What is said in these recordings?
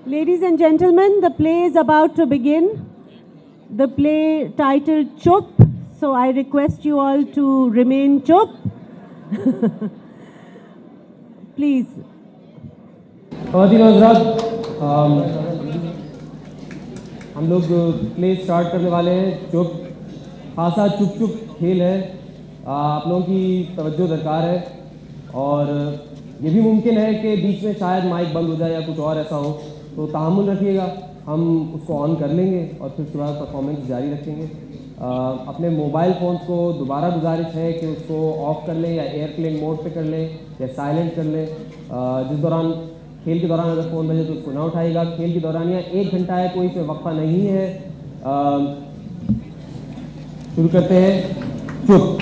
Ladies and gentlemen, the play is about to begin. The play titled Chup. So I request you all to remain chup. Please. ख़वातीन और हज़रात, हम लोग play start करने वाले हैं। चुप खासा चुप चुप खेल है, आप लोगों की तवज्जो दरकार है। और ये भी मुमकिन है कि बीच में शायद माइक बंद हो जाए या कुछ और ऐसा हो, तो तहम्मुल रखिएगा, हम उसको ऑन कर लेंगे और फिर उसके बाद परफॉर्मेंस जारी रखेंगे। अपने मोबाइल फ़ोन्स को दोबारा गुजारिश है कि उसको ऑफ़ कर लें या एयरप्लेन मोड पे कर लें या साइलेंट कर लें। जिस दौरान खेल के दौरान अगर फ़ोन बजे तो उसको ना उठाइएगा। खेल के दौरान या 1 घंटा है, कोई इसमें वक्फा नहीं है। शुरू करते हैं। चुप।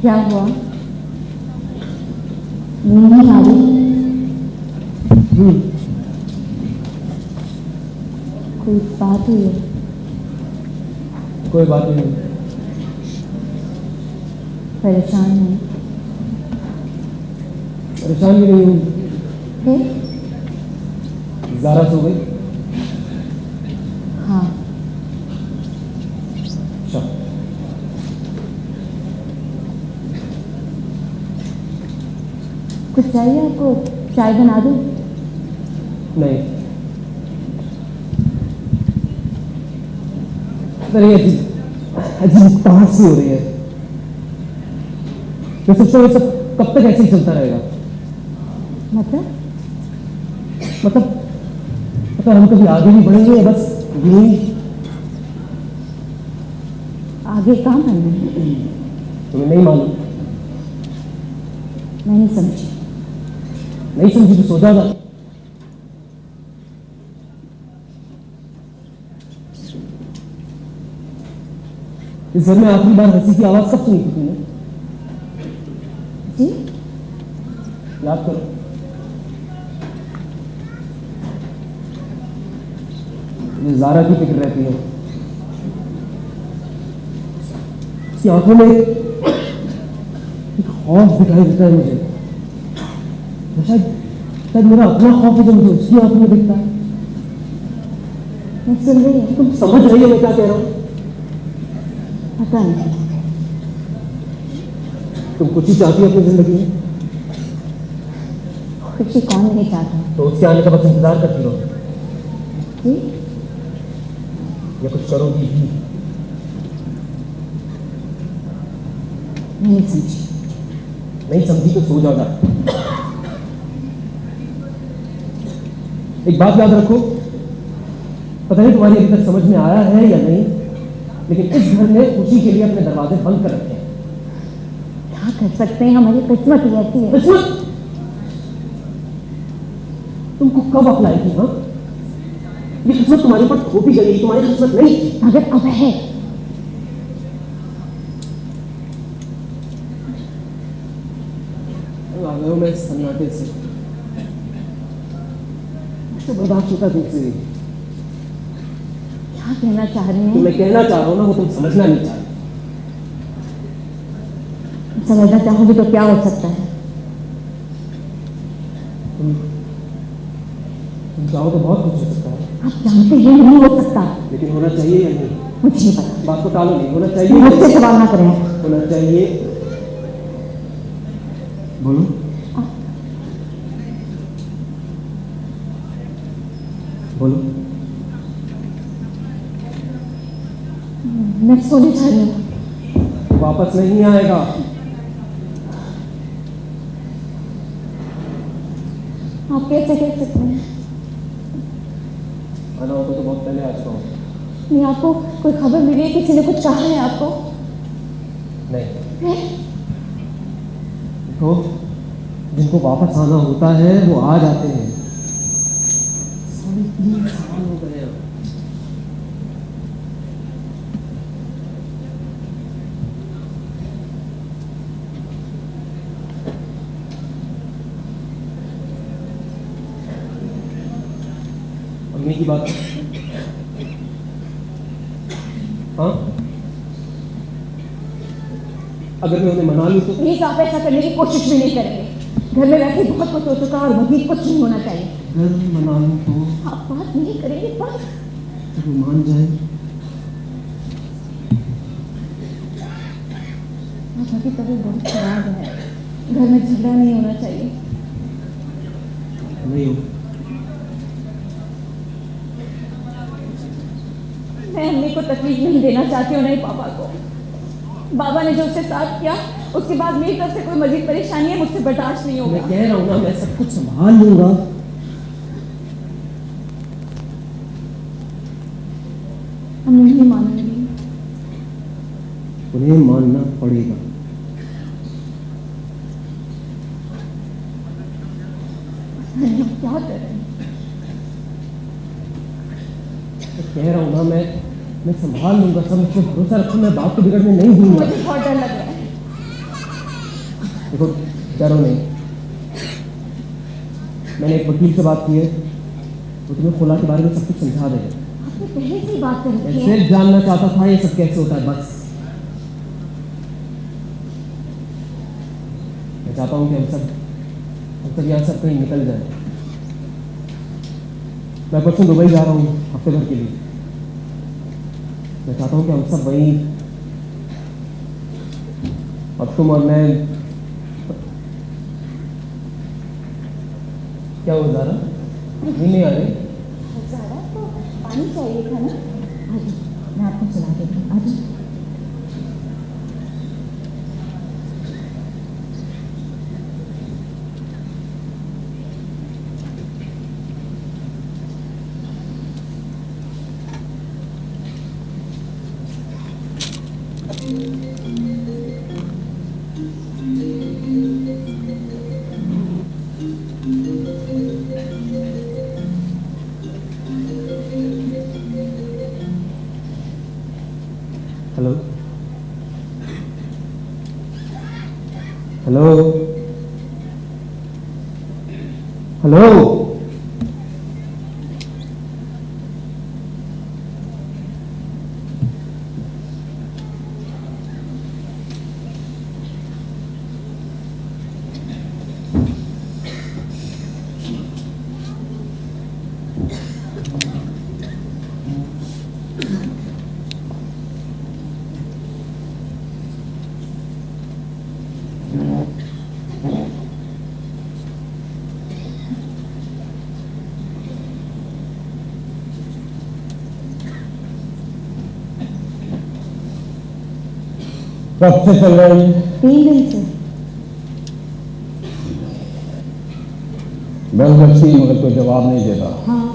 क्या हुआ? नींद नहीं आ रही? कोई बात हुई है? कोई बात नहीं। परेशान है? परेशान भी नहीं हूँ। फिर? ज़ारा सो गई? हाँ। अच्छा। कुछ चाहिए आपको? चाय बना दूँ? नहीं। अरे अजीब कहां से हो रही है। मैं सोचता हूँ सब कब तक ऐसे ही चलता रहेगा। मतलब हम कभी आगे नहीं बढ़ेंगे, बस यूं ही। आगे कहाँ बढ़ना है? तुम्हें नहीं मालूम? मैं नहीं समझी। नहीं समझी तो सो जाओ। इस घर में आखिरी बार हंसी की आवाज कब सुनी थी तुमने? जी? याद करो। मुझे ज़ारा की फिक्र रहती है। उसकी आंखों में एक खौफ दिखाई देता है मुझे। शायद मेरा अपना खौफ है जो मुझे उसकी आंखों में दिखता है। मैं सुन रही हूँ। तुम समझ रही हो मैं क्या कह रहा हूँ? पता नहीं। तुम कुछ ही चाहती हो अपनी जिंदगी में? खुशी कौन नहीं चाहता? तो उसके आने का बस इंतजार करती रहो। जी? या कुछ करोगी ही? नहीं समझी। नहीं समझी तो सो जाओ। एक बात याद रखो, पता नहीं तुम्हारी अभी तक समझ में आया है या नहीं, लेकिन इस घर ने खुशी के लिए अपने दरवाजे बंद कर रखे हैं। क्या कर सकते हैं, हमारी किस्मत ही ऐसी है। किस्मत? तुमको कब अप्लाई की? हाँ, ये किस्मत तुम्हारे ऊपर थोपी गई, तुम्हारी किस्मत नहीं। अगर अब है मैं सन्नाटे से तो बर्दाश्त होता तुमसे। क्या कहना चाह रहे हैं? तो मैं कहना चाह रहा हूँ ना, वो तुम समझना नहीं चाह रहे। समझना चाहोगे तो क्या हो सकता है? तुम चाहो तो बहुत कुछ हो सकता है। आप जानते हैं नहीं हो सकता। लेकिन होना चाहिए या नहीं? मुझे नहीं पता। बात को टालो नहीं। होना चाहिए। मुझसे सवाल ना करें। होना चाहिए बोलो। बोलो। मैं सोने जा रही हूँ। वापस नहीं आएगा। आप कैसे कह सकते हैं? आना होता तो बहुत पहले आ चुका हूँ। नहीं, आपको कोई खबर मिली है? किसी ने कुछ कहा है आपको? नहीं। तो जिनको वापस आना होता है वो आ जाते हैं। 3.5 साल हो गए हैं। अम्मी की बात। हाँ, अगर मैं उन्हें मना लूँ तो? प्लीज आप ऐसा करने की कोशिश भी नहीं करेंगे। घर में वैसे ही बहुत कुछ हो चुका और मजीद कुछ नहीं होना चाहिए। अगर मना लूँ तो? आप बात नहीं करेंगे बस। वो मान जाए। आपकी तबीयत बहुत खराब है, घर में झगड़ा नहीं होना चाहिए। नहीं हो। मैं अम्मी को तकलीफ नहीं देना चाहती हूँ, नहीं पापा को। बाबा ने जो उसके साथ किया उसके बाद मेरी तरफ से कोई मजीद परेशानी है मुझसे बर्दाश्त नहीं होगा। मैं कह रहा हूँ ना, मैं सब कुछ संभाल लूंगा। हम नहीं मानेंगे। उन्हें मानना पड़ेगा। क्या कर रहे हैं? कह रहा हूँ ना, मैं संभाल लूंगा सब। मुझे भरोसा रखो, मैं बात को बिगड़ने नहीं दूंगा। मुझे बहुत डर लग रहा है। देखो, डरो नहीं। मैंने एक वकील से बात की है, वो तुम्हें खुला के बारे में सब कुछ समझा देगा। आपने पहले से ही बात कर मैं रखी है। सिर्फ जानना चाहता था ये सब कैसे होता है, बस। मैं चाहता हूँ कि हम सब यहाँ सब कहीं निकल जाए। मैं परसों दुबई जा रहा हूँ हफ्ते भर के लिए। मैं चाहता हूँ कि हम सब वहीं, अब तुम और मैं। क्या हो जा रहा? नहीं आ रही? ज़्यादा तो पानी चाहिए था ना। आज मैं आपको चला देती हूँ। आज हेलो हेलो हेलो। कब से चल रही है? 3 दिन से। बस बच्ची मगर कोई जवाब नहीं देता। हाँ।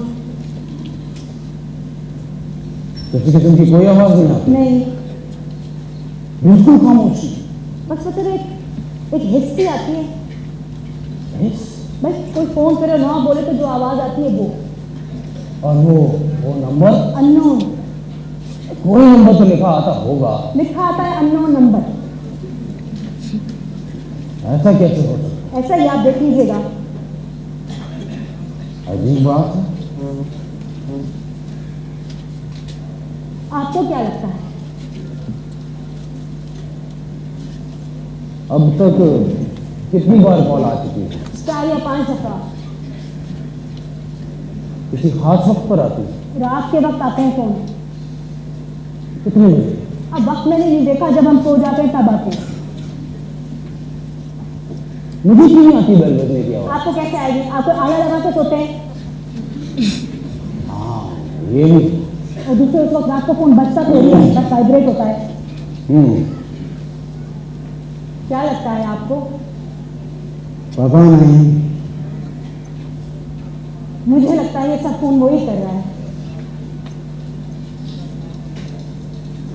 किसी किस्म की कोई आवाज नहीं आती? नहीं, बिल्कुल खामोशी। बस मतलब एक हिस्स सी आती है। हिस्स? बस कोई फोन करे ना बोले तो जो आवाज आती है वो। और वो नंबर? अननोन। कोई नंबर तो लिखा आता होगा। लिखा आता है अननोन नंबर। ऐसा कैसे हो सकता? ऐसा ही आप देख लीजिएगा। अजीब बात है। आपको क्या लगता है? अब तक कितनी बार कॉल आ चुकी है? 4 या 5 दफा। किसी खास वक्त पर आती है? रात के वक्त आते हैं फोन। कितने बजे? अब वक्त मैंने नहीं देखा, जब हम सो जाते हैं तब आते हैं। मुझे क्यों नहीं आती बेल बजने की आवाज? आपको कैसे आएगी? आपको आला लगा के सोते हैं हाँ ये भी। और दूसरे उस वक्त रात को फोन बजता तो नहीं है, बस वाइब्रेट होता है। क्या लगता है आपको? पता नहीं। मुझे लगता है ये सब फोन वही कर रहा है।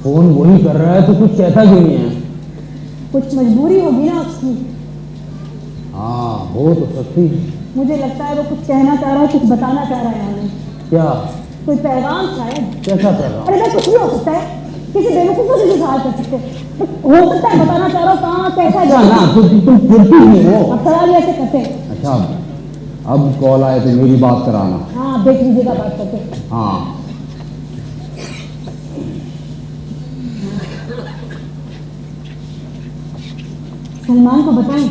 फोन वही कर रहा है तो कुछ कहता क्यों नहीं है? कुछ मजबूरी होगी ना उसकी। हाँ हो तो सकती है। मुझे लगता है वो कुछ कहना चाह रहा है, कुछ बताना चाह रहा है हमें। क्या? कोई पैगाम शायद। कैसा पैगाम? अरे भाई कुछ भी हो सकता है, किसी बेवकूफ को भी सवाल कर सकते हैं। हो सकता है बताना चाह रहा हूँ कहाँ कैसा अच्छा ना तुम फिरती नहीं हो। अब सवाल ऐसे करते हैं। अच्छा अब कॉल आए तो मेरी बात कराना। हाँ देख लीजिएगा बात करते। हाँ सलमान को बताएं।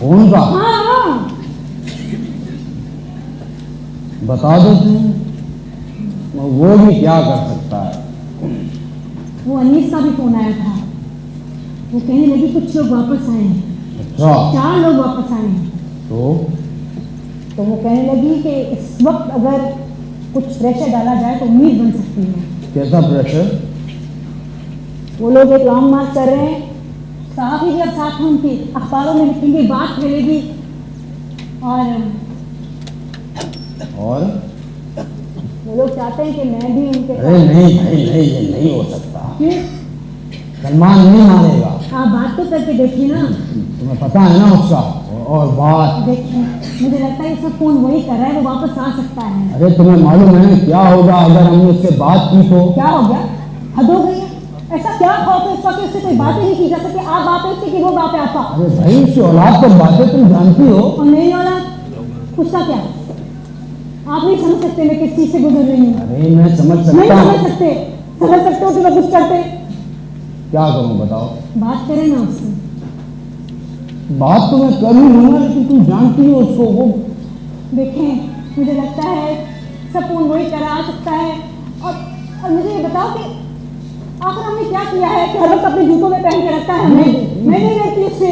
फोन का हाँ हाँ बता दो तुम। वो भी क्या कर सकता है? वो अनीस का भी फोन आया था। वो कहने लगी कुछ लोग वापस आए हैं। अच्छा 4 लोग वापस आए हैं। तो वो कहने लगी कि इस वक्त अगर कुछ प्रेशर डाला जाए तो उम्मीद बन सकती है। कैसा प्रेशर? वो लोग एक लॉन्ग मार्च कर रहे हैं, सहाफ़ी भी अब साथ में उनकी, अखबारों में लिखेंगे, बात फैलेगी। और वो लोग चाहते हैं कि मैं भी उनके अरे नहीं भाई नहीं ये नहीं हो सकता। क्यों? सलमान नहीं मानेगा। आप बात तो करके देखिए ना। तुम्हें पता है ना उसका और बात। देखिए मुझे लगता है ये सब फोन वही कर रहा है, वो वापस आ सकता है। अरे तुम्हें मालूम है क्या होगा अगर हमने उससे बात की तो? क्या हो गया? हद हो गई है। ऐसा क्या खौफ है इस वक्त उससे कोई बातें नहीं की जा सकती? आप बात है उससे कि वो बात है आपका। अरे भाई उसकी औलाद पर बातें तुम जानती हो। और मेरी औलाद उसका क्या? आप नहीं समझ सकते मैं किस चीज से गुजर रही हूँ। अरे मैं समझ नहीं सकता समझ हूँ। सकते। समझ सकते हो कि मैं कुछ करते। क्या करूँ बताओ? बात करें ना उससे। बात तो मैं कर ही लूंगा लेकिन तुम जानती हो उसको। वो देखें मुझे लगता है सब फोन वही करा सकता है। और मुझे ये बताओ कि आखिर हमने क्या किया है कि हर वक्त अपने जूतों में पहन के रखता है हमें? मैं नहीं रहती उससे।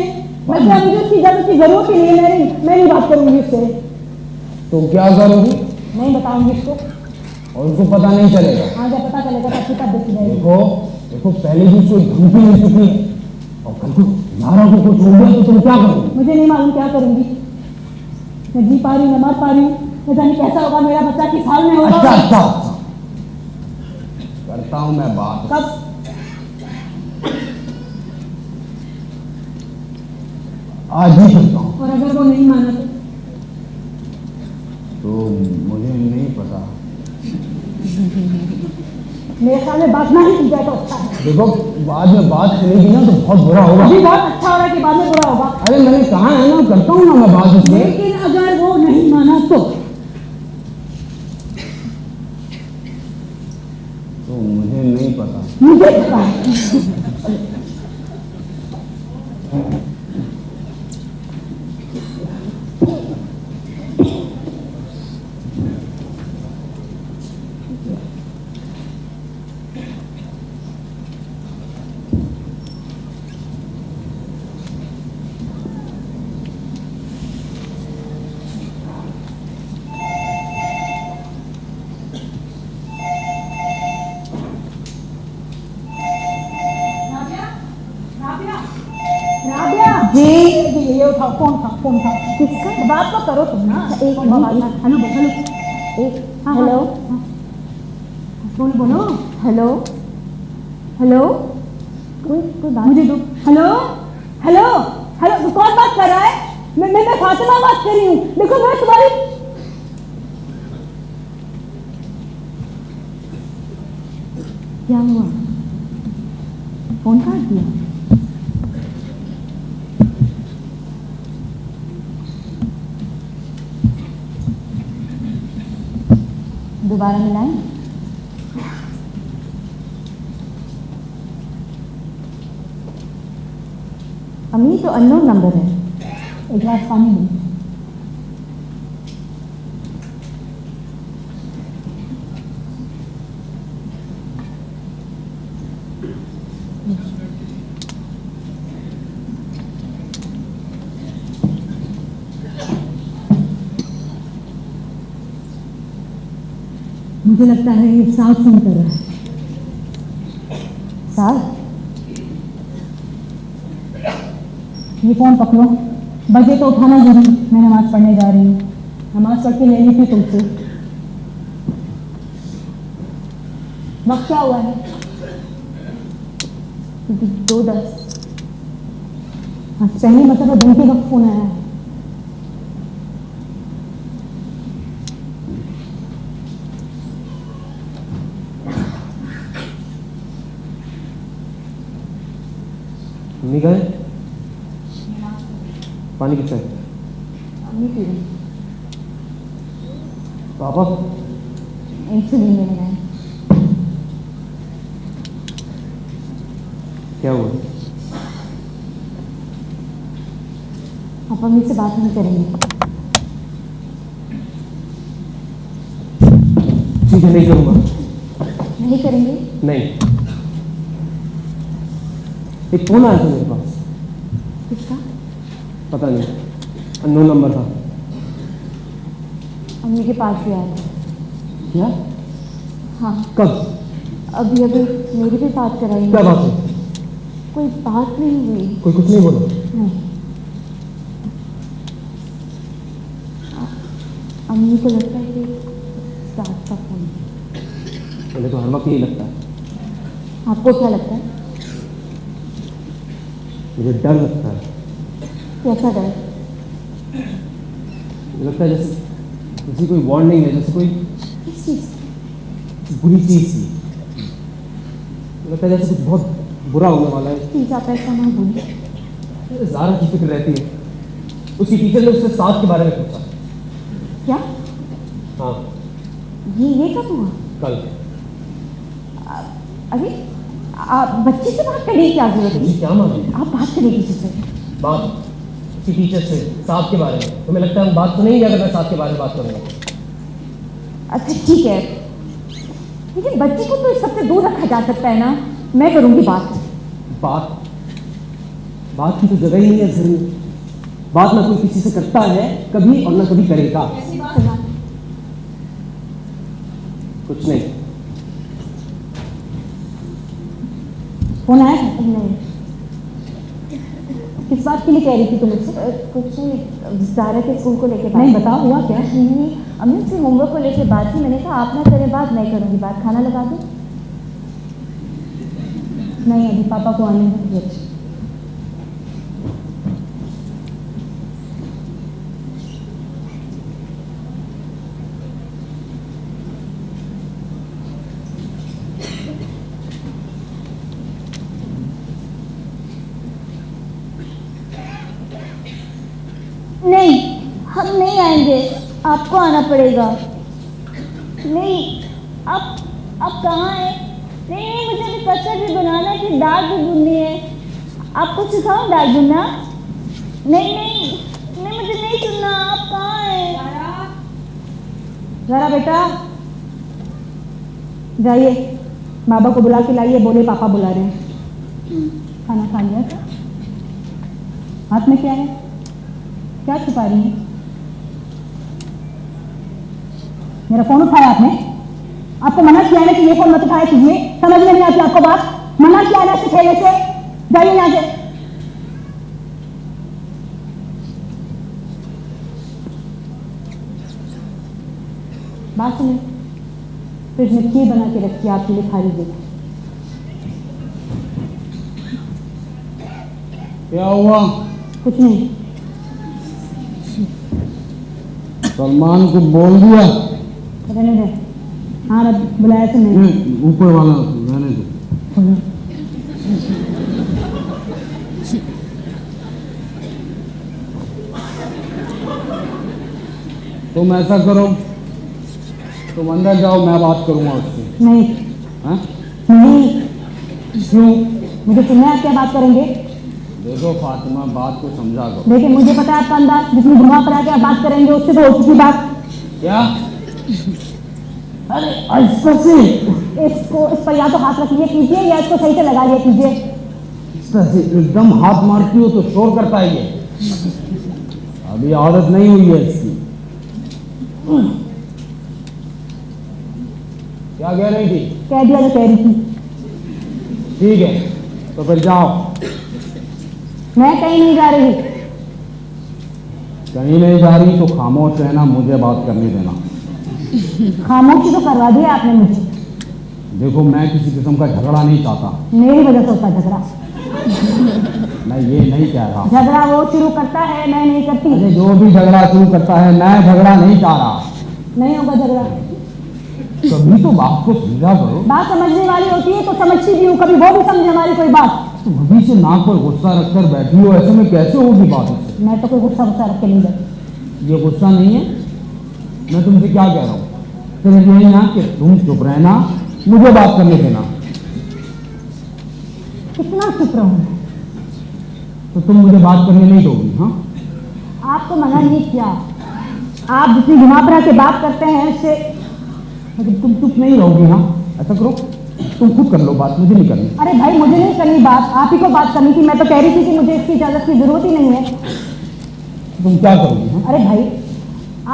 मतलब मुझे उसकी इजाजत की जरूरत ही नहीं है। मैं नहीं बात करूंगी उससे। तो क्या करोगी? नहीं बताऊंगी उसको। और उसको पता नहीं चलेगा? हाँ जब पता चलेगा तब किताब देखी जाएगी। देखो देखो पहले भी उसको धमकी मिल चुकी है और कल को यारा को कुछ हो गया तो तुम क्या करोगे? मुझे नहीं मालूम क्या करूंगी। मैं जी पा रही हूँ, न मर पा रही हूँ। न जाने कैसा होगा मेरा बच्चा, किस हाल में होगा। अच्छा अच्छा अच्छा करता हूँ मैं बात। कब? आज ही करता हूँ। और अगर वो नहीं माना तो मुझे नहीं पता। मेरे ख्याल में बात ना ही की जाए तो अच्छा है। देखो बाद में बात सुनेगी ना तो बहुत बुरा होगा। अभी बहुत अच्छा हो रहा है कि बाद में बुरा होगा। अरे मैंने कहा है ना करता हूँ ना मैं बात उससे। लेकिन अगर वो नहीं माना तो मुझे नहीं पता। मुझे पता है। जी ये उठाओ फोन उठाओ। किसका? बात तो करो तुम ना। एक हेलो हेलो बोलो हेलो हेलो कोई बात मुझे दो। हेलो हेलो हेलो कौन बात कर रहा है? मैं फातिमा बात कर रही हूँ। देखो मैं तुम्हारी क्या हुआ? फोन काट दिया? दोबारा मिलाएं? अम्मी तो अननोन नंबर है। एक गिलास पानी दो। मुझे लगता है ये साथ फोन कर रहा है। साथ, ये फोन पकड़ो, बजे तो उठाना जरूर। मैं नमाज पढ़ने जा रही हूँ, नमाज पढ़ के ले ली थी तुमसे। वक्त क्या हुआ है? 2:10। आज पहली मतलब दिन के वक्त फोन आया है। मम्मी कहाँ है? पानी कितना है? नहीं पी रही, पापा? इंसुलिन लेने गए। क्या हुआ? पापा मुझसे बात नहीं करेंगे। ठीक है, नहीं करूँगा। नहीं करेंगे? नहीं। एक फोन आया था मेरे पास। किसका? पता नहीं, अननोन नंबर था। अम्मी के पास भी आया था। क्या? हाँ, कब? अभी मेरी भी बात कराई। क्या बात है? कोई बात नहीं हुई। कोई कुछ नहीं बोला? नहीं। अम्मी को लगता है कि साथ का फोन है। मुझे तो हर वक्त यही लगता है। आपको क्या लगता है? मुझे डर लगता है। कैसा डर? मुझे लगता है जैसे कोई वार्निंग है, जैसे कोई किस चीज़? बुरी चीज़ थी। मुझे लगता है जैसे कुछ बहुत बुरा होने वाला है। प्लीज आप ऐसा ना बोलिए। ज़ारा की फिक्र रहती है। उसकी टीचर ने उससे साथ के बारे में पूछा। क्या? हाँ, ये कब हुआ? कल। अरे आप बच्चे से बात करने की क्या जरूरत मुझे है? क्या मालूम? आप बात करिए किसी से। बात उसकी टीचर से साथ के बारे में। तुम्हें लगता है वो बात सुनेंगे अगर मैं साथ के बारे में बात करूँगा? अच्छा ठीक है, लेकिन बच्चे को तो इस सबसे दूर रखा जा सकता है ना। मैं करूँगी बात। बात की तो जगह ही नहीं है घर में। बात ना कोई किसी से करता है कभी और ना कभी करेगा। कुछ नहीं। फोन आया था? नहीं। किस बात के लिए कह रही थी तुम मुझसे? कुछ नहीं, ज़ारा के स्कूल को लेके। नहीं बताओ, हुआ क्या? नहीं, अम्मी से होमवर्क को लेके बात थी। मैंने कहा आप ना करें बात, मैं करूँगी बात। खाना लगा दो? नहीं, अभी पापा को आने दो। नहीं, हम नहीं आएंगे, आपको आना पड़ेगा। नहीं, आप कहाँ हैं? नहीं, मुझे अभी कचर भी बनाना है, फिर दाल भी भूननी है। आपको सिखाऊं दाल भूनना? नहीं, मुझे नहीं सुनना। आप कहाँ हैं? ज़रा बेटा जाइए, बाबा को बुला के लाइए, बोले पापा बुला रहे हैं। खाना खा लिया था? हाथ में क्या है? क्या छुपा रही है? मेरा फोन उठाया आपने? आपको मना किया है ना कि ये फोन मत उठाया कीजिए। समझ में नहीं आती आपको बात? मना किया है ना ऐसे खेलने से? जाइए यहाँ से। बात सुनिए, फ्रिज में खीर बना के रखिए, आपके लिए खा लीजिए। क्या हुआ? कुछ नहीं। सलमान को बोल दिया? रहने दे। हाँ, बुलाया तो नहीं। ऊपर वाला रहने दो। तुम ऐसा करो, तुम अंदर जाओ, मैं बात करूंगा उससे। नहीं। हाँ? नहीं, क्यों? मुझे सुनना है आप क्या बात करेंगे। देखो फातिमा, बात को समझा दो। देखिए, मुझे पता है आपका अंदाज, जिसमें घुमा पर आके आप बात करेंगे उससे तो हो चुकी बात। क्या? अरे ऐसा से इस पर या तो हाथ रख लिया कीजिए या इसको सही से लगा लिया कीजिए। इस तरह से एकदम हाथ मारती हो तो शोर करता है ये। अभी आदत नहीं हुई है इसकी। क्या कह रही थी? कह दिया जो कह रही थी। ठीक है, तो फिर जाओ। मैं कहीं नहीं जा रही। कहीं नहीं जा रही तो खामोश रहना, मुझे बात करने देना। खामोशी तो करवा दिया आपने मुझे। देखो, मैं किसी किस्म का झगड़ा नहीं चाहता। मेरी वजह से होता है झगड़ा। मैं ये नहीं कह रहा। झगड़ा वो शुरू करता है, मैं नहीं करती। अरे जो भी झगड़ा शुरू करता है, मैं झगड़ा नहीं चाह रहा। नहीं होगा झगड़ा। कभी तो बात को समझा करो। बात समझने वाली होती है तो समझती भी हूँ, कभी वो भी समझे हमारी कोई बात। तुम अभी से नाक पर गुस्सा रखकर बैठी हो, ऐसे में कैसे होगी बात उससे? मैं तो कोई गुस्सा रख के नहीं बैठी। ये गुस्सा नहीं है। मैं तुमसे क्या कह रहा हूँ, सिर्फ यही ना कि तुम चुप रहना, मुझे बात करने देना। कितना चुप रहूँ? तो तुम मुझे बात करने नहीं दोगी? हाँ, आपको मना नहीं किया। आप जितनी घुमा फिरा के बात करते हैं उससे। मतलब तुम चुप नहीं रहोगी? हाँ, ऐसा करो, तुम खुद कर लो बात, मुझे नहीं करनी। अरे भाई, मुझे नहीं करनी बात, आप ही को बात करनी थी। मैं तो कह रही थी कि मुझे इसकी इजाजत की जरूरत ही नहीं है। तुम क्या करोगी? हाँ? अरे भाई,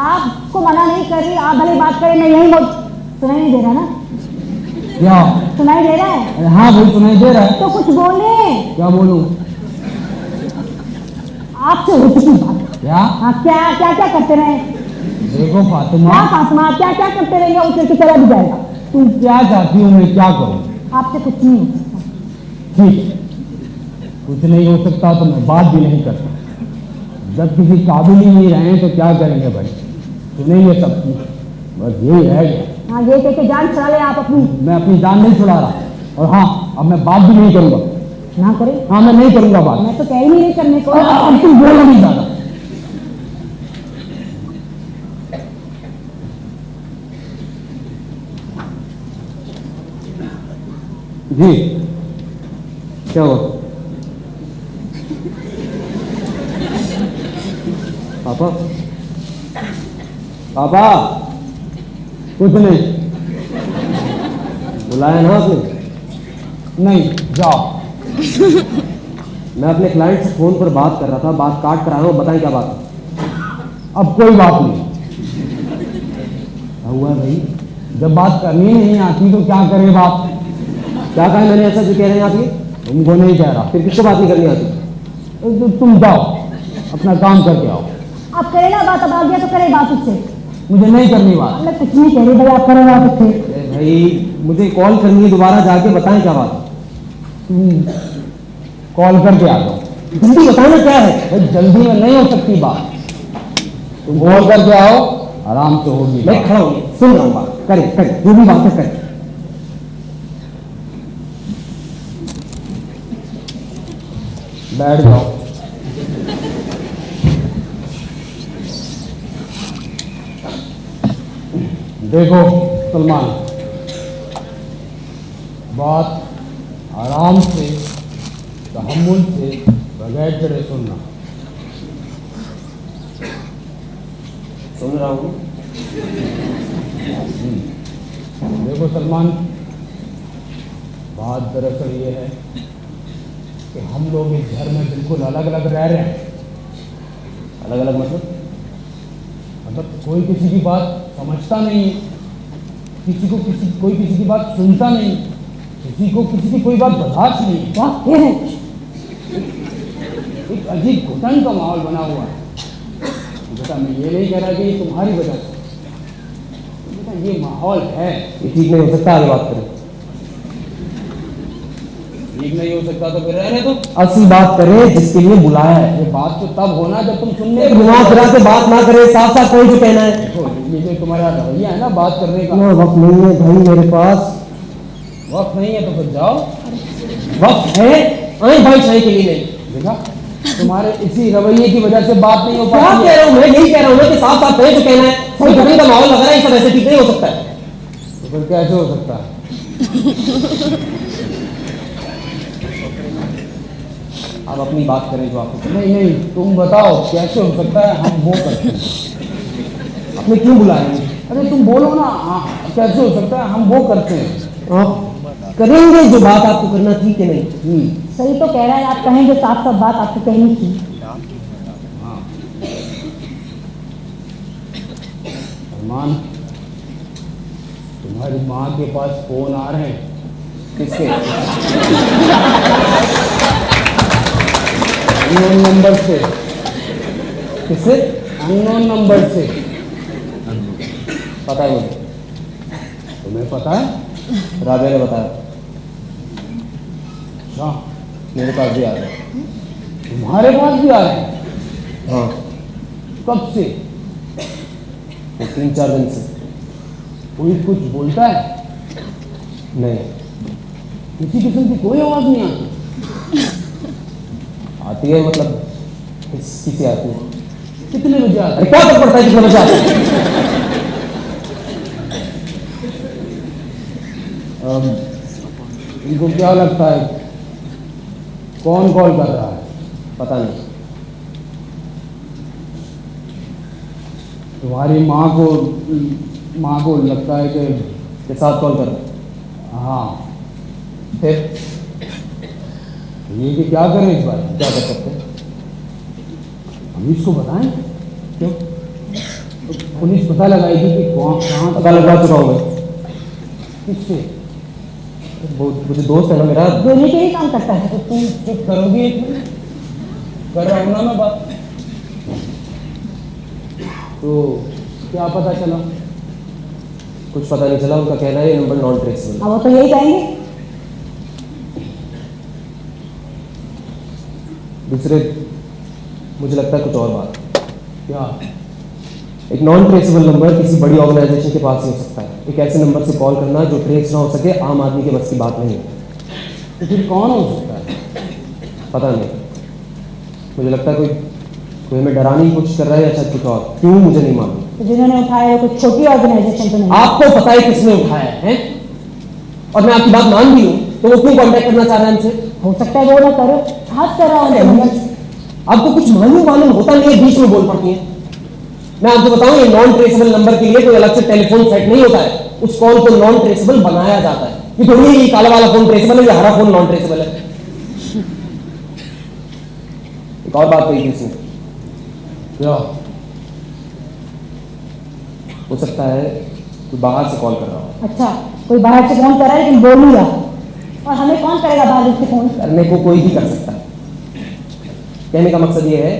आपको मना नहीं कर रही, आप भले बात करें, मैं यही सुनाई नहीं दे रहा ना? क्या सुनाई दे रहा है? अरे हाँ भाई, सुनाई दे रहा है। तो कुछ बोले। क्या बोलूं? आपसे हो चुकी बात। क्या? हाँ, क्या क्या क्या करते रहे? देखो फातिमा, क्या फातिमा, क्या क्या करते रहेंगे? उसे की चला भी जाएगा। तुम क्या चाहती हो मैं क्या करूं? आपसे कुछ नहीं हो सकता। ठीक है, कुछ नहीं हो सकता तो मैं बात भी नहीं करता। जब किसी काबिल ही नहीं रहे तो क्या करेंगे भाई, सुनेंगे सब कुछ, बस यही है। हाँ, ये कह के जान छुड़ा ले आप अपनी। मैं अपनी जान नहीं छुड़ा रहा, और हाँ, अब मैं बात भी नहीं करूंगा। ना करे। हाँ, मैं नहीं करूंगा बात। मैं तो कह ही नहीं करने को। अब तुम बोलो नहीं ज्यादा। जी, क्या हुआ? पापा, पापा, कुछ नहीं। बुलाया ना आपने? नहीं, जाओ। मैं अपने क्लाइंट से फोन पर बात कर रहा था, बात काट कर आया हूँ, बताएं क्या बात है? अब कोई बात नहीं। क्या हुआ भाई? जब बात करनी नहीं आती तो क्या करे बात? क्या कहा मैंने ऐसा जो कह रहे हैं आप ये? तुमको नहीं कह रहा। फिर किसको बात नहीं करनी आती? तो तुम जाओ, अपना काम करके आओ। आप करे ना बात, अब आ गया तो करे बात उससे। मुझे नहीं करनी बात। मैं कुछ नहीं कह रही भाई, आप करो बात उससे। अरे भाई, मुझे कॉल करनी है, दोबारा जाके बताएं क्या बात है? तुम कॉल करके आ जाओ। जल्दी बताना क्या है? भाई, जल्दी में नहीं हो सकती बात। तुम कॉल करके आओ, आराम से होगी मैं बात। खड़ा हूँ, सुन रहा हूँ बात। करें करें, जो भी बात है करें। बैठ जाओ। देखो सलमान, बात आराम से, तहम्मुल से, बगैर डरे सुनना। सुन रहा हूँ। देखो सलमान, बात दरअसल ये है कि हम लोग इस घर में बिल्कुल अलग अलग रह रहे हैं। अलग अलग मतलब? कोई किसी की बात समझता नहीं, कोई किसी की बात सुनता नहीं, किसी को किसी की कोई बात बर्दाश्त नहीं। वाह, ये है। एक अजीब घुटन का माहौल बना हुआ है। बेटा, मैं ये नहीं कह रहा कि ये तुम्हारी वजह से, बेटा ये माहौल है। ये ठीक नहीं हो सकता, आगे बात करें। ठीक नहीं हो सकता तो फिर रहने दो। असली बात करें जिसके लिए बुलाया है। ये बात तो तब होना जब तुम सुनने घुमा फिरा के बात ना करें, साफ साफ कोई जो कहना है। देखो, ये जो तुम्हारा रवैया है ना बात करने का, इतना वक्त नहीं है भाई मेरे पास। वक्त नहीं है तो फिर जाओ। वक्त है, आए भाई चाय के लिए नहीं। देखा, तुम्हारे इसी रवैये की वजह से बात नहीं हो क्या पाती कह है। रहा हूँ मैं? यही कह रहा हूँ ना कि साफ साफ कहें जो कहना है। कोई घटन का माहौल लग रहा है, ये सब ऐसे ठीक नहीं हो सकता है। तो फिर कैसे हो सकता है? आप अपनी बात करें जो आपको। नहीं नहीं, तुम बताओ कैसे हो सकता है, हम वो करते हैं। आपने क्यों बुलाया मुझे? अरे तुम बोलो ना। हाँ, कैसे हो सकता है, हम वो करते हैं। आप करेंगे जो बात आपको करना थी कि नहीं? सही तो कह रहा है, आप कहें जो साफ साफ बात आपको कहनी थी। सलमान, तुम्हारी माँ के पास फोन आ रहे हैं। किसके? अननोन नंबर से। किससे? अननोन नंबर से। पता है मुझे। तुम्हें पता है? राबे ने बताया। अच्छा, मेरे पास भी आ रहा है। तुम्हारे पास भी आ रहे हैं? हाँ, कब से? 3-4 दिन से। कोई कुछ बोलता है? नहीं, किसी किस्म की कोई आवाज नहीं आती? आती है मतलब किसी आती है। कितने बजे आती अरे क्या फर्क पड़ता है कितने बजे आती है? है? इनको क्या लगता है कौन कॉल कर रहा है? पता नहीं। तुम्हारी माँ को लगता है कि के साथ कॉल कर रहा है। हाँ, फिर ये कि क्या करें इस बार? क्या कर सकते हैं? हम इसको बताएं? क्यों? पुलिस पता लगाएगी कि कौन कहाँ पता लगा चुका हूँ मैं। किससे? वो मुझे दोस्त है ना मेरा। दोनों के ही काम करता है। तो तुम चुप करोगी एक मिनट? कर रहा हूँ ना मैं बात। तो क्या पता चला? कुछ पता नहीं चला। उनका कहना है ये नंबर नॉन ट्रेसेबल। अब वो तो यही कहेंगे। दूसरे मुझे लगता है कुछ और बात। क्या? एक नॉन ट्रेसेबल नंबर किसी बड़ी ऑर्गेनाइजेशन के पास नहीं हो सकता है। एक ऐसे नंबर से कॉल करना जो ट्रेस ना हो सके आम आदमी के बस की बात नहीं है। तो फिर कौन हो सकता है? पता नहीं, मुझे लगता है कोई हमें डराने की कोशिश कर रहा है या शायद कुछ और। क्यों मुझे नहीं मालूम। तो जिन्होंने उठाया है कुछ छोटी ऑर्गेनाइजेशन तो नहीं। आपको पता है किसने उठाया है? और मैं आपकी बात मान भी हूँ तो वो क्यों कांटेक्ट करना चाह रहा है हमसे? हो सकता है वो ना करो, हाथ कर रहा हूँ। आपको कुछ मालूम होता नहीं है, बीच में बोल पड़ती है। मैं आपको बताऊं ये नॉन ट्रेसेबल नंबर के लिए कोई अलग से टेलीफोन सेट नहीं होता है। उस कॉल को नॉन ट्रेसेबल बनाया जाता है। ये थोड़ी है ये काला वाला फोन ट्रेसेबल है या हरा फोन नॉन ट्रेसेबल है। एक और बात कही थी इसने। क्या? हो सकता है कोई बाहर से कॉल कर रहा हो। अच्छा, कोई बाहर से फोन कर रहा है लेकिन बोल नहीं रहा। और हमें कौन करेगा बाहर से फोन? करने को कोई भी कर सकता है। कहने का मकसद ये है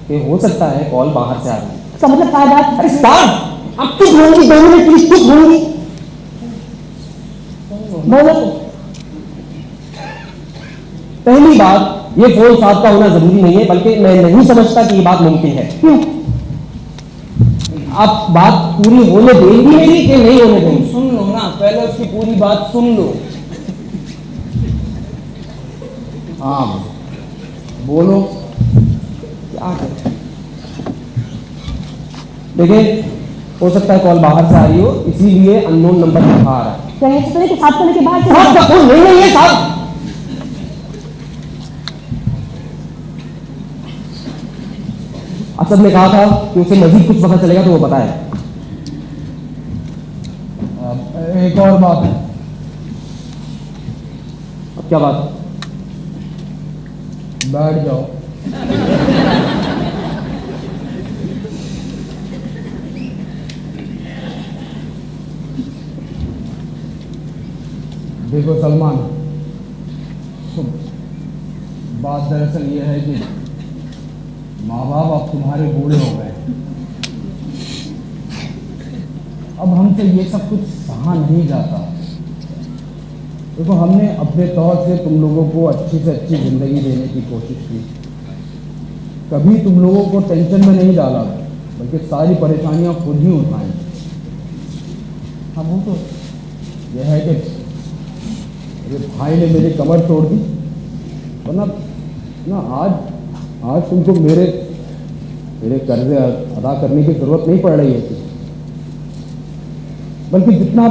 कि हो सकता है कॉल बाहर से आ रही है। इसका मतलब क्या बात? अरे साहब अब चुप होंगी 2 मिनट प्लीज, चुप होंगी। बोलो। पहली बात ये फोन साथ का होना जरूरी नहीं है, बल्कि मैं नहीं समझता कि ये बात मुमकिन है। क्यों? आप बात पूरी होने देंगी मेरी कि नहीं होने देंगी? सुन लो ना, पहले उसकी पूरी बात सुन लो। हाँ बोलो। क्या करें? देखिए हो सकता है कॉल बाहर से आ रही हो, इसीलिए अननोन नंबर दिखा आ रहा है। कहीं ऐसा तो नहीं कि साथ को लेके बाहर साहब चले का फोन नहीं है साहब। असद ने कहा था कि उसे मजीद कुछ पता चलेगा तो वो बताए। एक और बात है। अब क्या बात? बैठ जाओ। देखो सलमान, बात दरअसल ये है कि माँ बाप अब तुम्हारे बूढ़े हो गए। अब हमसे ये सब कुछ सहा नहीं जाता। देखो हमने अपने तौर से तुम लोगों को अच्छी से अच्छी ज़िंदगी देने की कोशिश की। कभी तुम लोगों को टेंशन में नहीं डाला, बल्कि सारी परेशानियां खुद ही उठाई। अब वो तो यह है कि मेरे भाई ने मेरी कमर तोड़ दी, वरना ना आज तुमको मेरे कर्जे अदा करने की ज़रूरत नहीं पड़ रही होती। बल्कि जितना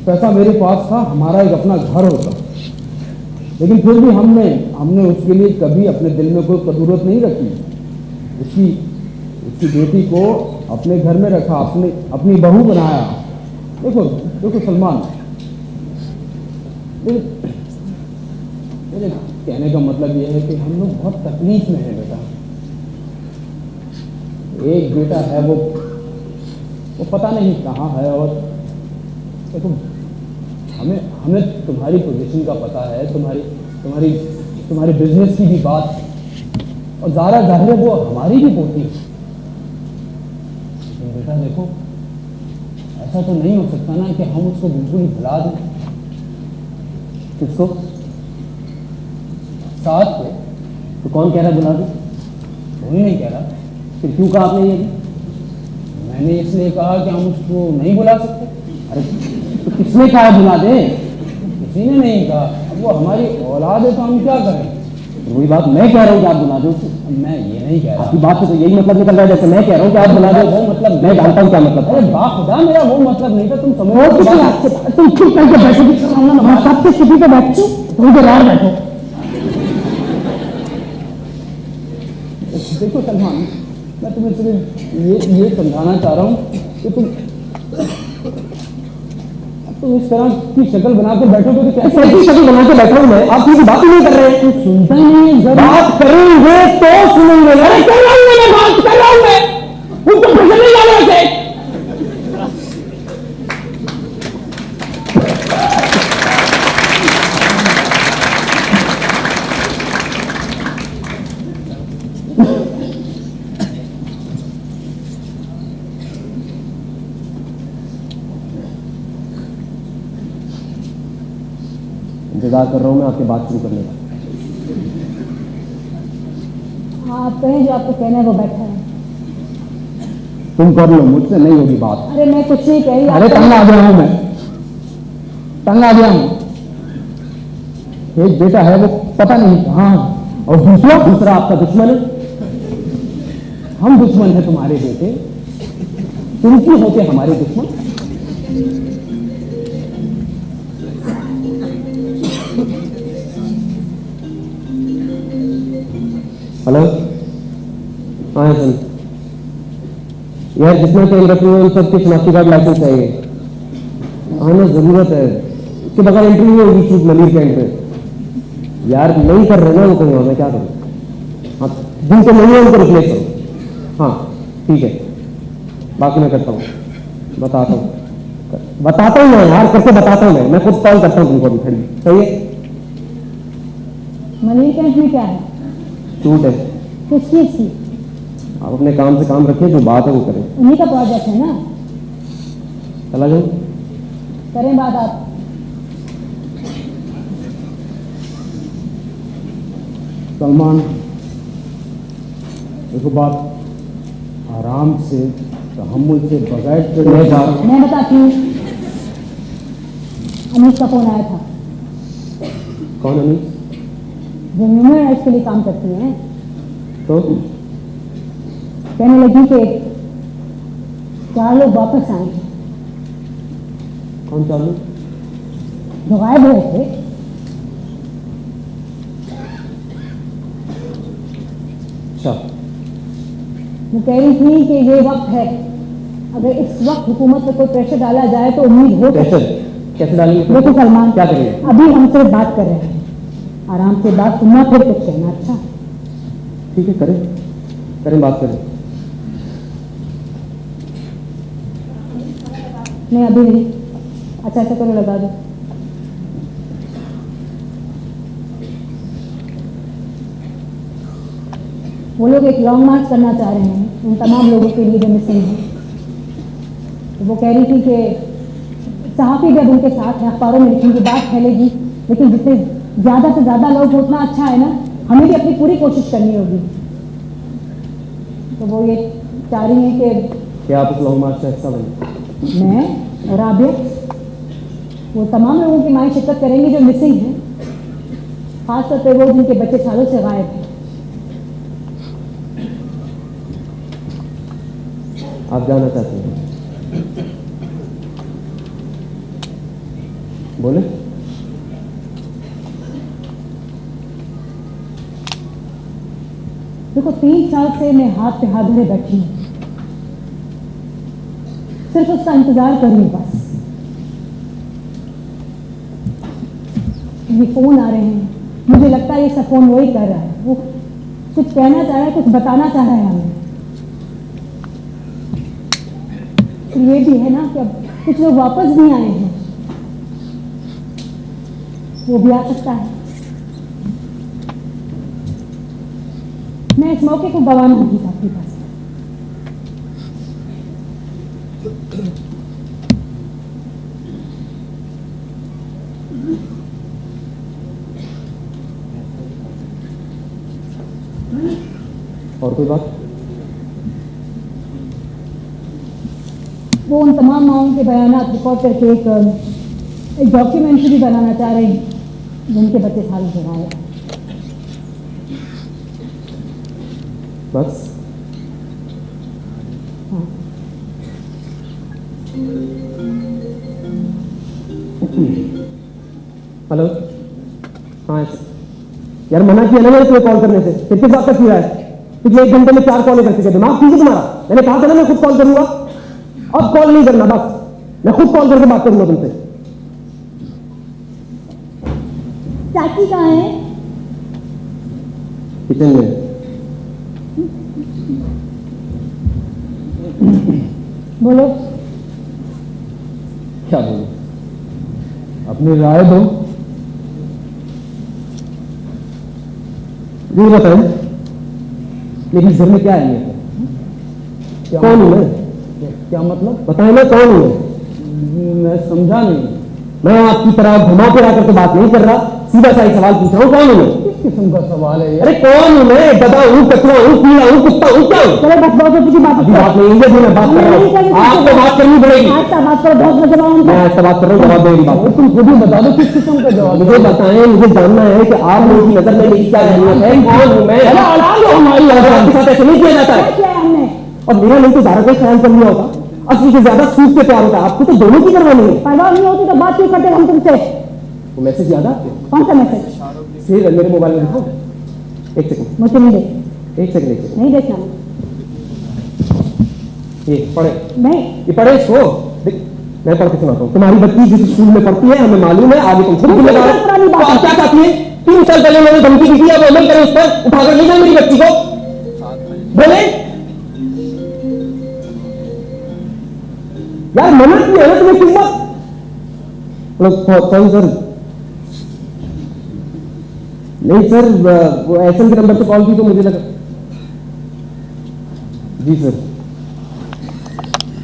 पैसा मेरे पास था हमारा एक अपना घर होता। लेकिन फिर भी हमने उसके लिए कभी अपने दिल में कोई कदूरत नहीं रखी। उसकी बेटी को अपने घर में रखा, अपनी बहू बनाया। देखो सलमान, मेरे कहने का मतलब यह है कि हम लोग बहुत तकलीफ में हैं बेटा। एक बेटा है वो पता नहीं कहाँ है, और देखो हमें हमें तुम्हारी पोजीशन का पता है, तुम्हारी तुम्हारी तुम्हारे बिजनेस की भी बात, और ज़ाहिर है वो हमारी भी पोती है। लेकिन बेटा देखो, ऐसा तो नहीं हो सकता ना कि हम उसको बिल्कुल ही भुला दें। किसको? साथ को। तो कौन कह रहा है बुला दो? कोई नहीं कह रहा। फिर क्यों कहा आपने ये? मैंने इसलिए कहा कि हम उसको नहीं बुला सकते। अरे तो किसने कहा बुला दे? किसी ने नहीं कहा। अब वो हमारी औलाद है तो हम क्या करें। वही बात मैं कह रहा हूँ कि आप बुला दो। अब मैं ये नहीं कह रहा। आपकी बात से तो यही मतलब निकल रहा है, जैसे मैं कह रहा हूँ कि आप बुला दो। वो मतलब मैं जानता हूँ क्या मतलब है। अरे बाखुदा मेरा वो मतलब नहीं था, तुम समझ वो किसी आपके तुम चुप करके बैठो कि हम सबसे किसी पे बैठो थोड़ी देर और बैठो। देखो सलमान, मैं तुम्हें सिर्फ ये समझाना चाह रहा हूँ कि तुम इस तरह की शक्ल बना के बैठोगे तो कैसे? ऐसी शक्ल बना के बैठा हूँ मैं, आप किसी बात ही नहीं कर रहे हैं। तुम सुनता ही नहीं है। बात करेंगे तो सुनेंगे। अरे कर रहा हूँ मैं, बात कर रहा हूँ मैं, उनको पसंद नहीं आ रहा है। इंतजार कर रहा हूँ मैं आपकी बात शुरू करने का। आप कहें जो आपको कहना है वो बैठा है। तुम कर लो, मुझसे नहीं होगी बात। अरे मैं कुछ नहीं कह रही। अरे तंग आ गया हूं मैं, तंग आ गया हूं। एक बेटा है वो पता नहीं कहां है, और दूसरा आपका दुश्मन है। हम दुश्मन है तुम्हारे बेटे, तुम क्यों होते हमारे दुश्मन? हेलो, हाँ सर यार, जितना टाइम रख रहे हैं उन सबके शनाख्ती कार्ड लाइसेंस चाहिए। हाँ ना, जरूरत है, इसके बगैर एंट्री नहीं होगी शूट मलिर कैंप पे। यार नहीं कर रहे ना वो कहीं, मैं क्या करूँ? हाँ, जिनको नहीं है उनको रिप्लेस करो। हाँ ठीक है, बाकी मैं करता हूँ, बताता हूँ मैं यार, करके बताता हूँ मैं खुद कॉल करता हूँ तुमको अभी खड़ी। सही है? मलिर कैंप में क्या है? शूट है। किस चीज की? आप अपने काम से काम रखिए, जो बात है वो करें। उन्हीं का प्रोजेक्ट है ना, चला जाओ। करें बात आप। सलमान देखो, बात आराम से, तहम्मुल से, बगैर मैं जा रहा हूँ। मैं बताती हूँ। अमीश का फोन आया था, कौन अमीश? जो ह्यूमन राइट्स के लिए काम करती हैं। तो कहने लगी कि 4 लोग वापस आए हैं कौन चालू? जो गायब हुए थे। अच्छा, वो कह रही थी कि ये वक्त है, अगर इस वक्त हुकूमत पे कोई प्रेशर डाला जाए तो उम्मीद हो सकती प्रेशर है। कैसे डालेंगे? देखो सलमान, क्या करेंगे? अभी हम सिर्फ बात कर रहे हैं, आराम से बात सुनना फिर कुछ कहना। अच्छा ठीक है, करें करें, बात करें। नहीं अभी नहीं। अच्छा ऐसा करो, लगा दो। वो लोग एक लॉन्ग मार्च करना चाह रहे हैं उन तमाम लोगों के लिए जो मिसिंग हैं। तो वो कह रही थी कि सहाफ़ी जब उनके साथ हैं, अखबारों में लिखेंगे, बात फैलेगी, लेकिन जितने ज़्यादा से ज़्यादा लोग उतना अच्छा है ना, हमें भी अपनी पूरी कोशिश करनी होगी। तो वो ये चाह रही हैं कि क्या आप उस लॉन्ग मार्च का हिस्सा बने? मैं और राबिया, वो तमाम लोगों की माएँ शिरकत करेंगी जो मिसिंग हैं, खासतौर पर वो जिनके बच्चे सालों से गायब हैं। आप जाना चाहते हैं? बोले। देखो 3 साल से मैं हाथ पे हाथ धरे बैठी हूँ, सिर्फ उसका इंतजार कर रही हूँ बस। ये फोन आ रहे हैं, मुझे लगता है ये सब फोन वही कर रहा है, वो कुछ कहना चाह रहा है, कुछ बताना चाह रहा है हमें। फिर ये भी है ना कि अब कुछ लोग वापस भी आए हैं, वो भी आ सकता है। मैं इस मौके को गंवाना नहीं चाहती बस। और कोई बात? वो उन तमाम माओं के बयानात रिकॉर्ड करके एक डॉक्यूमेंट्री भी बनाना चाह रहे हैं जिनके बच्चे सालों से गायब हैं। बस हाँ। हेलो, हाँ सर। यार मना किया ना मैंने तुम्हें कॉल करने से, फिर किस बात का किया है? पिछले 1 घंटे में 4 कॉलें कर चुके, दिमाग ठीक है तुम्हारा? मैंने कहा था ना मैं खुद कॉल करूंगा। अब कॉल नहीं करना, बस मैं खुद कॉल करके बात करूंगा तुमसे। चाची कहाँ है? किचन में। बोलो। क्या बोलूं? अपनी राय दो। ये बताओ मेरी घर में क्या अहमियत है? कौन हूं मैं? क्या मतलब? बताए ना कौन हूं मैं समझा नहीं। मैं आपकी तरह घुमा फिरा करके बात नहीं कर रहा, सीधा सा एक सवाल पूछ रहा हूँ, कौन हूं मैं? किस किस्म का सवाल है ये? अरे कौन हूं मैं? गधा हूं, कचरा हूं, कीड़ा हूं, कुत्ता हूं, क्या हूं? चलो बस बहुत की बात अभी बात नहीं है, मैं बात कर रहा हूँ। आपको बात करनी पड़ेगी। आज बात करो, बहुत मजा आऊंगा। मैं ऐसा बात कर रहा हूँ, जवाब देगी बात। तुम खुद ही बता दो किस किस्म का जवाब। मुझे बताएं, मुझे जानना है कि आप लोगों की नजर में मेरी क्या अहमियत है, कौन हूं मैं? हमारी आपके साथ ऐसे नहीं किया जाता है। क्या है हमने? और मेरा नहीं तो ज्यादा कोई ख्याल कर लिया होता, असली से ज्यादा सूट से प्यार होता है। आपको तो दोनों की करवानी है। परवाह नहीं होती तो बात क्यों करते हम तुमसे? वो मैसेज याद है? कौन सा मैसेज? फिर मेरे मोबाइल में देखो। एक सेकंड, मुझे नहीं देख, एक सेकंड। नहीं देखना। ये पढ़े, नहीं, ये पढ़े इसको। देख, मैं पढ़ के सुनाता हूँ। तुम्हारी बच्ची जिस स्कूल में पढ़ती है हमें मालूम है, आगे तुम खुद जिम्मेदार हो। तो आप क्या चाहती है? 3 साल पहले मैंने धमकी दी थी, अब अमल करें उस पर, उठाकर ले जाए मेरी बच्ची को। बोले यार, मना किया ना तुम्हें, किस बात? सॉरी सर, नहीं सर, वो एसएम के नंबर से कॉल की तो मुझे लगा। जी सर,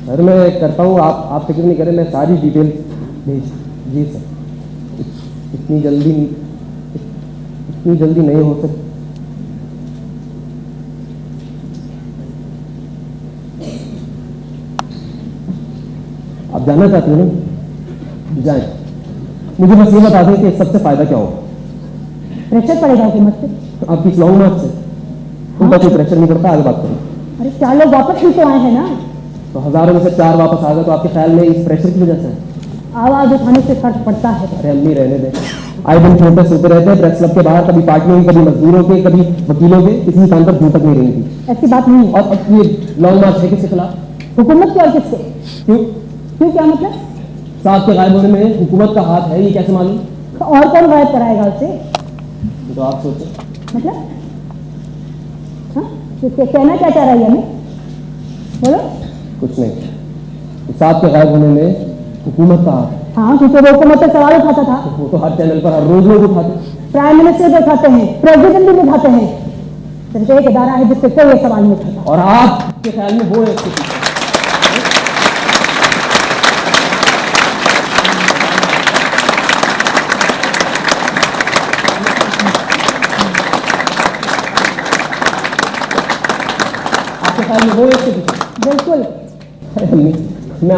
सर मैं करता हूँ, आप फिक्र नहीं करें, मैं सारी डिटेल भेज। जी सर, इतनी जल्दी नहीं हो सकती। आप जानना चाहते हो ना? जाएं। मुझे बस ये बता दें कि इस सबसे फायदा क्या होगा? प्रेशर पड़ेगा हुकूमत से। आपकी लॉन्ग मार्च से उनका कोई प्रेशर नहीं पड़ता। आगे बात करो। अरे 4 लोग वापस भी तो आए हैं ना। तो हजारों में से 4 वापस आ गए, तो आपके ख्याल में इस प्रेशर की वजह से है? आवाज उठाने से फर्क पड़ता है। अरे अम्मी रहने दें, आए दिन प्रोटेस्ट होते रहते हैं प्रेस क्लब के बाहर, कभी पार्टियों के, कभी मजदूरों के, कभी वकीलों के, किसी काम पर झूठक नहीं रही थी। ऐसी बात नहीं है। और अब ये लॉन्ग मार्च है किसके खिलाफ? हुकूमत की और किससे? क्यों? क्यों, क्या मतलब? साहब के गायब होने में हुकूमत का हाथ है, ये कैसे मालूम? और कौन गायब कराएगा उसे? तो आप सोचें। मतलब हाँ, तो कहना क्या चाह रही है हमें? बोलो। कुछ नहीं, साहब के गायब होने में हुकूमत का हाथ है। हाँ, क्योंकि वो हुकूमत से सवाल उठाता था। वो तो हर चैनल पर हर रोज लोग उठाते हैं। प्राइम मिनिस्टर भी उठाते हैं, प्रेसिडेंट भी उठाते हैं। सिर्फ एक इदारा है जिससे कोई सवाल नहीं उठाता। और आपके ख्याल में वो है इसके पीछे? आपके ख्याल में वो है इसके पीछे? बिल्कुल। अरे अम्मी, मैं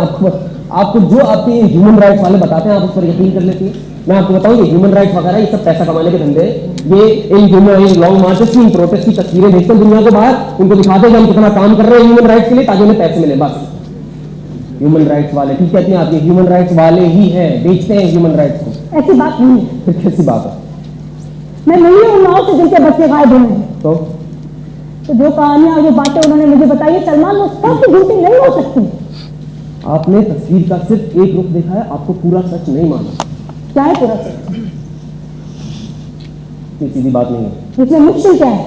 आपको जो आपके ह्यूमन राइट्स वाले बताते हैं आप उस पर यकीन कर लेती हैं। मैं आपको बताऊं ये ह्यूमन राइट्स वगैरह ये सब पैसा कमाने के धंधे। ये इन लॉन्ग मार्चेस की, इन प्रोटेस्ट की तस्वीरें भेजते हैं दुनिया को बाहर, उनको दिखाते हैं कि हम कितना काम कर रहे हैं ह्यूमन राइट्स के लिए, ताकि उन्हें पैसे मिले। बस ह्यूमन राइट्स वाले ठीक कहती हैं आप, ये ह्यूमन राइट्स वाले ही है, बेचते हैं ह्यूमन राइट्स को। ऐसी बात नहीं है। फिर कैसी बात है? मैं मिली हूँ माओ से जिनके बच्चे गायब हुए हैं। तो जो कहानियां और जो बातें उन्होंने मुझे बताई है सलमान, वो सब झूठी नहीं हो सकती। आपने तस्वीर का सिर्फ एक रुख देखा है, आपको पूरा सच नहीं माना। क्या है पूरा सच? ये सीधी बात नहीं है, इसमें मुश्किल क्या है?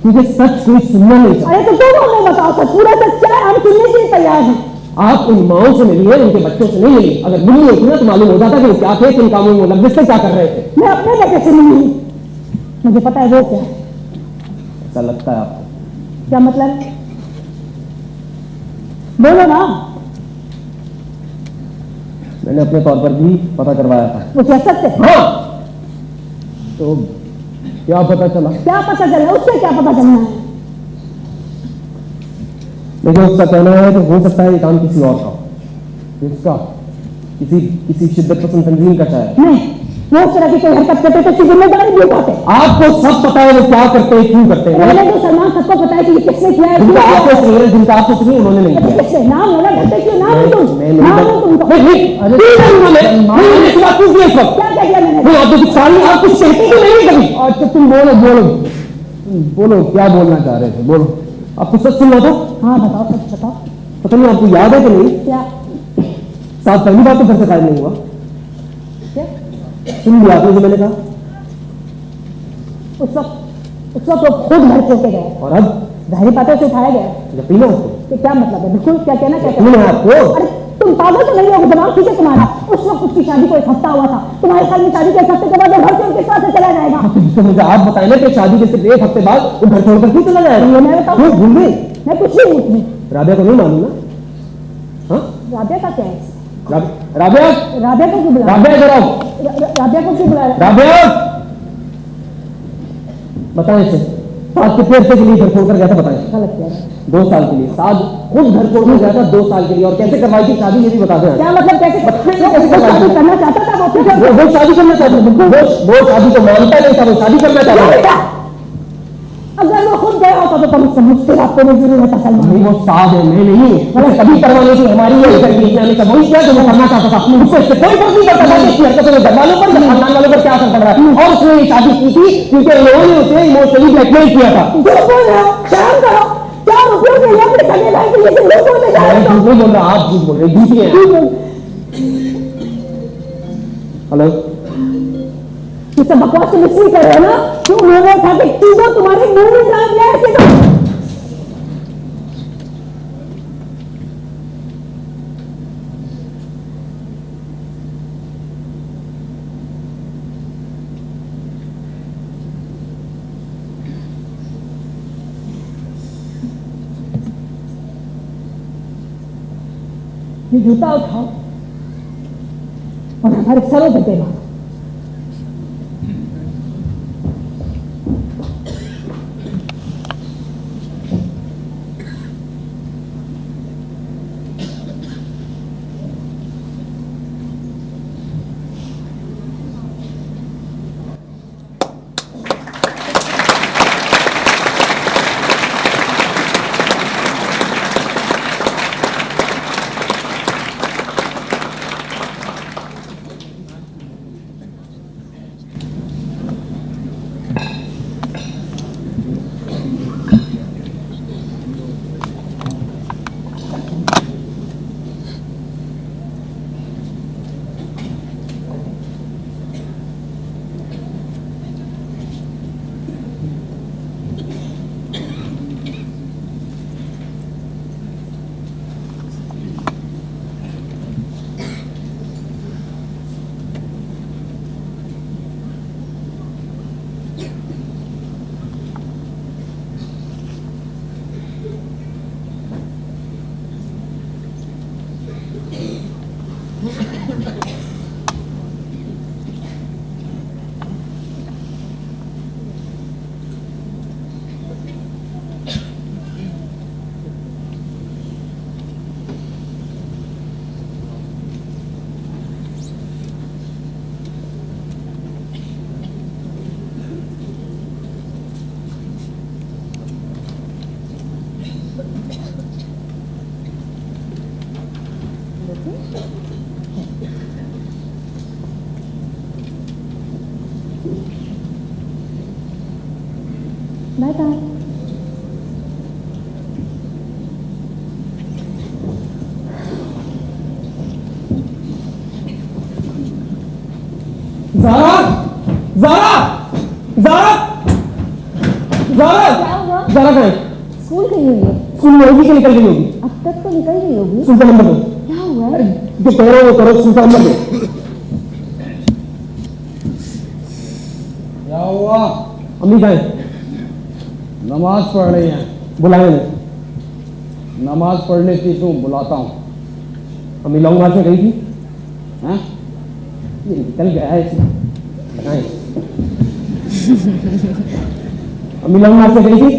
क्योंकि सच कोई सुनना नहीं चाहता। अरे तो तुम हमें बताओ सच, पूरा सच क्या है? हम सुनने के लिए तैयार हैं। आप उन माओं से मिली है, उनके बच्चों से नहीं मिली। अगर मिली होती ना तो मालूम हो जाता कि वो क्या थे, किन कामों में लग से क्या कर रहे थे। मैं अपने बेटे से मिली हूँ, मुझे पता है वो क्या है। ऐसा लगता है आपको? क्या मतलब? बोलो ना। मैंने अपने तौर पर भी पता करवाया था। वो क्या सच है? हाँ। तो क्या पता चला? क्या पता चला? उससे क्या पता चलना है? लेकिन उसका कहना है कि हो सकता है ये काम किसी और का हो, किसका? किसी शिद्दत पसंद तंजीम का शायद। नहीं, वो उस तरह की कोई हरकत करते तो उसकी जिम्मेदारी भी उठाते। आपको सब पता है वो क्या करते हैं, क्यों करते हैं। मैंने तो सलमान सबको पता है कि ये किसने किया है। जिनका आपको चाहिए, जिनका आपको चाहिए उन्होंने नहीं किया। किसने? नाम लेना डरते क्यों? नाम नहीं तुम, मैं नाम नहीं तुमको। नहीं इस बात पूछ दिया इस वक्त। क्या कह दिया मैंने? नहीं, आप कुछ सारी आप कुछ कहते तो नहीं कभी। अच्छा तुम बोलो बोलो बोलो, क्या बोलना चाह रहे थे, बोलो। आपको सच सुनना था? हाँ बताओ, सच बताओ। पता नहीं आपको याद है कि नहीं, क्या? साथ पहली बार तो घर से कायम नहीं हुआ। क्या? सुन लिया आपने जो मैंने कहा? उस वक्त वो खुद घर छोड़ के गए और अब जाहिर बातों से उठाया गया। यकीन है आपको? तो क्या मतलब है? बिल्कुल क्या कहना क्या यकीन है आपको? अरे तुम पागल तो नहीं हो, दिमाग ठीक है तुम्हारा? उस वक्त उसकी शादी को एक हफ्ता हुआ था, तुम्हारे साथ में शादी के एक हफ्ते के बाद वो घर छोड़ के साथ चला जाएगा। तो मुझे आप बताए ना कि शादी के सिर्फ एक हफ्ते बाद वो घर छोड़कर क्यों चला जाएगा? मैं बताऊं? भूल गई? मैं कुछ नहीं उसमें। राबिया को नहीं मालूम ना? हाँ राबिया का क्या है? राबिया, राबिया को क्यों बुला? राबिया इधर आओ। राबिया को क्यों बुला? राबिया बताएं इसे, साथ कितने अरसे के लिए घर छोड़कर गया था बताएं। गलत किया है। 2 साल के लिए। साथ खुद घर छोड़कर गया था 2 साल के लिए। और कैसे करवाई थी शादी ये भी बता दें। क्या मतलब? कैसे शादी करना चाहता था वो शादी करना चाहता था, वो शादी को मानता नहीं था, वो शादी करना चाहता था। अगर वो खुद गया होता तो कम से कम मुझसे आपको नहीं जरूरत था। नहीं वो साथ है, मैं नहीं। मतलब कभी करवाने की हमारी ये जाने का वही क्या जो वो करना चाहता था। उससे कोई फर्क नहीं पड़ता था कि इसकी हरकतों में घर वालों पर या खानदान वालों पर क्या असर पड़ रहा है। और उसने ये शादी की थी क्योंकि लोगों ने उसे इमोशनली ब्लैकमेल किया था। जो बोल रहे हो, शर्म करो। 4 रुपयों के लिए अपने सगे भाई के लिए से लोग बोलने जा रहे हो। झूठ नहीं बोल रहा, आप झूठ बोल रहे, झूठी हैं। हेलो, ये सब बकवास तुम इसलिए कर रहे हो ना कि उन्होंने उठा के चीजों तुम्हारे मुंह में डाल दिया ऐसे तो। ये जूता उठाओ और हमारे सरों पे मारो। Bye bye. ज़ारा, ज़ारा, ज़ारा, ज़ारा, क्या हुआ? ज़ारा कहाँ है? स्कूल गई हुई है। स्कूल में होगी कि निकल गई होगी? अब तक तो निकल गई होगी। सूट का नंबर दो। क्या हुआ है? अरे जो कह रहे हो वो करो, सूट का नंबर दो। क्या हुआ? अम्मी जाए नमाज पढ़ रही हैं। बुलाए नहीं। नमाज पढ़ लेती तू, बुलाता हूँ। अम्मी लॉन्ग मार्च में गई थी, हैं? ये निकल गया है इसमें बताएं। अम्मी लॉन्ग मार्च में गई थी,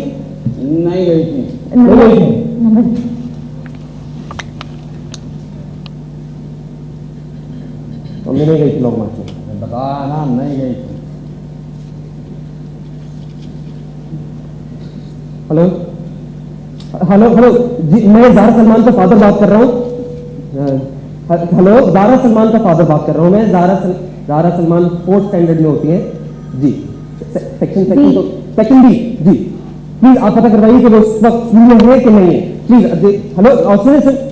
नहीं गई थी। नहीं गई थी। नंबर अम्मी नहीं गई थी लॉन्ग मार्च में। मैं बताया ना, नहीं गई थी। हेलो हेलो हेलो जी, मैं ज़ारा सलमान का फादर बात कर रहा हूँ। हेलो, ज़ारा सलमान का फादर बात कर रहा हूँ मैं। ज़ारा सलमान 4th स्टैंडर्ड में होती है जी। सेक्शन तो सेक्शन बी जी। प्लीज आप पता करवाइए कि वो उस वक्त स्कूल में है कि नहीं है, प्लीज। हेलो, और सुनिए सर,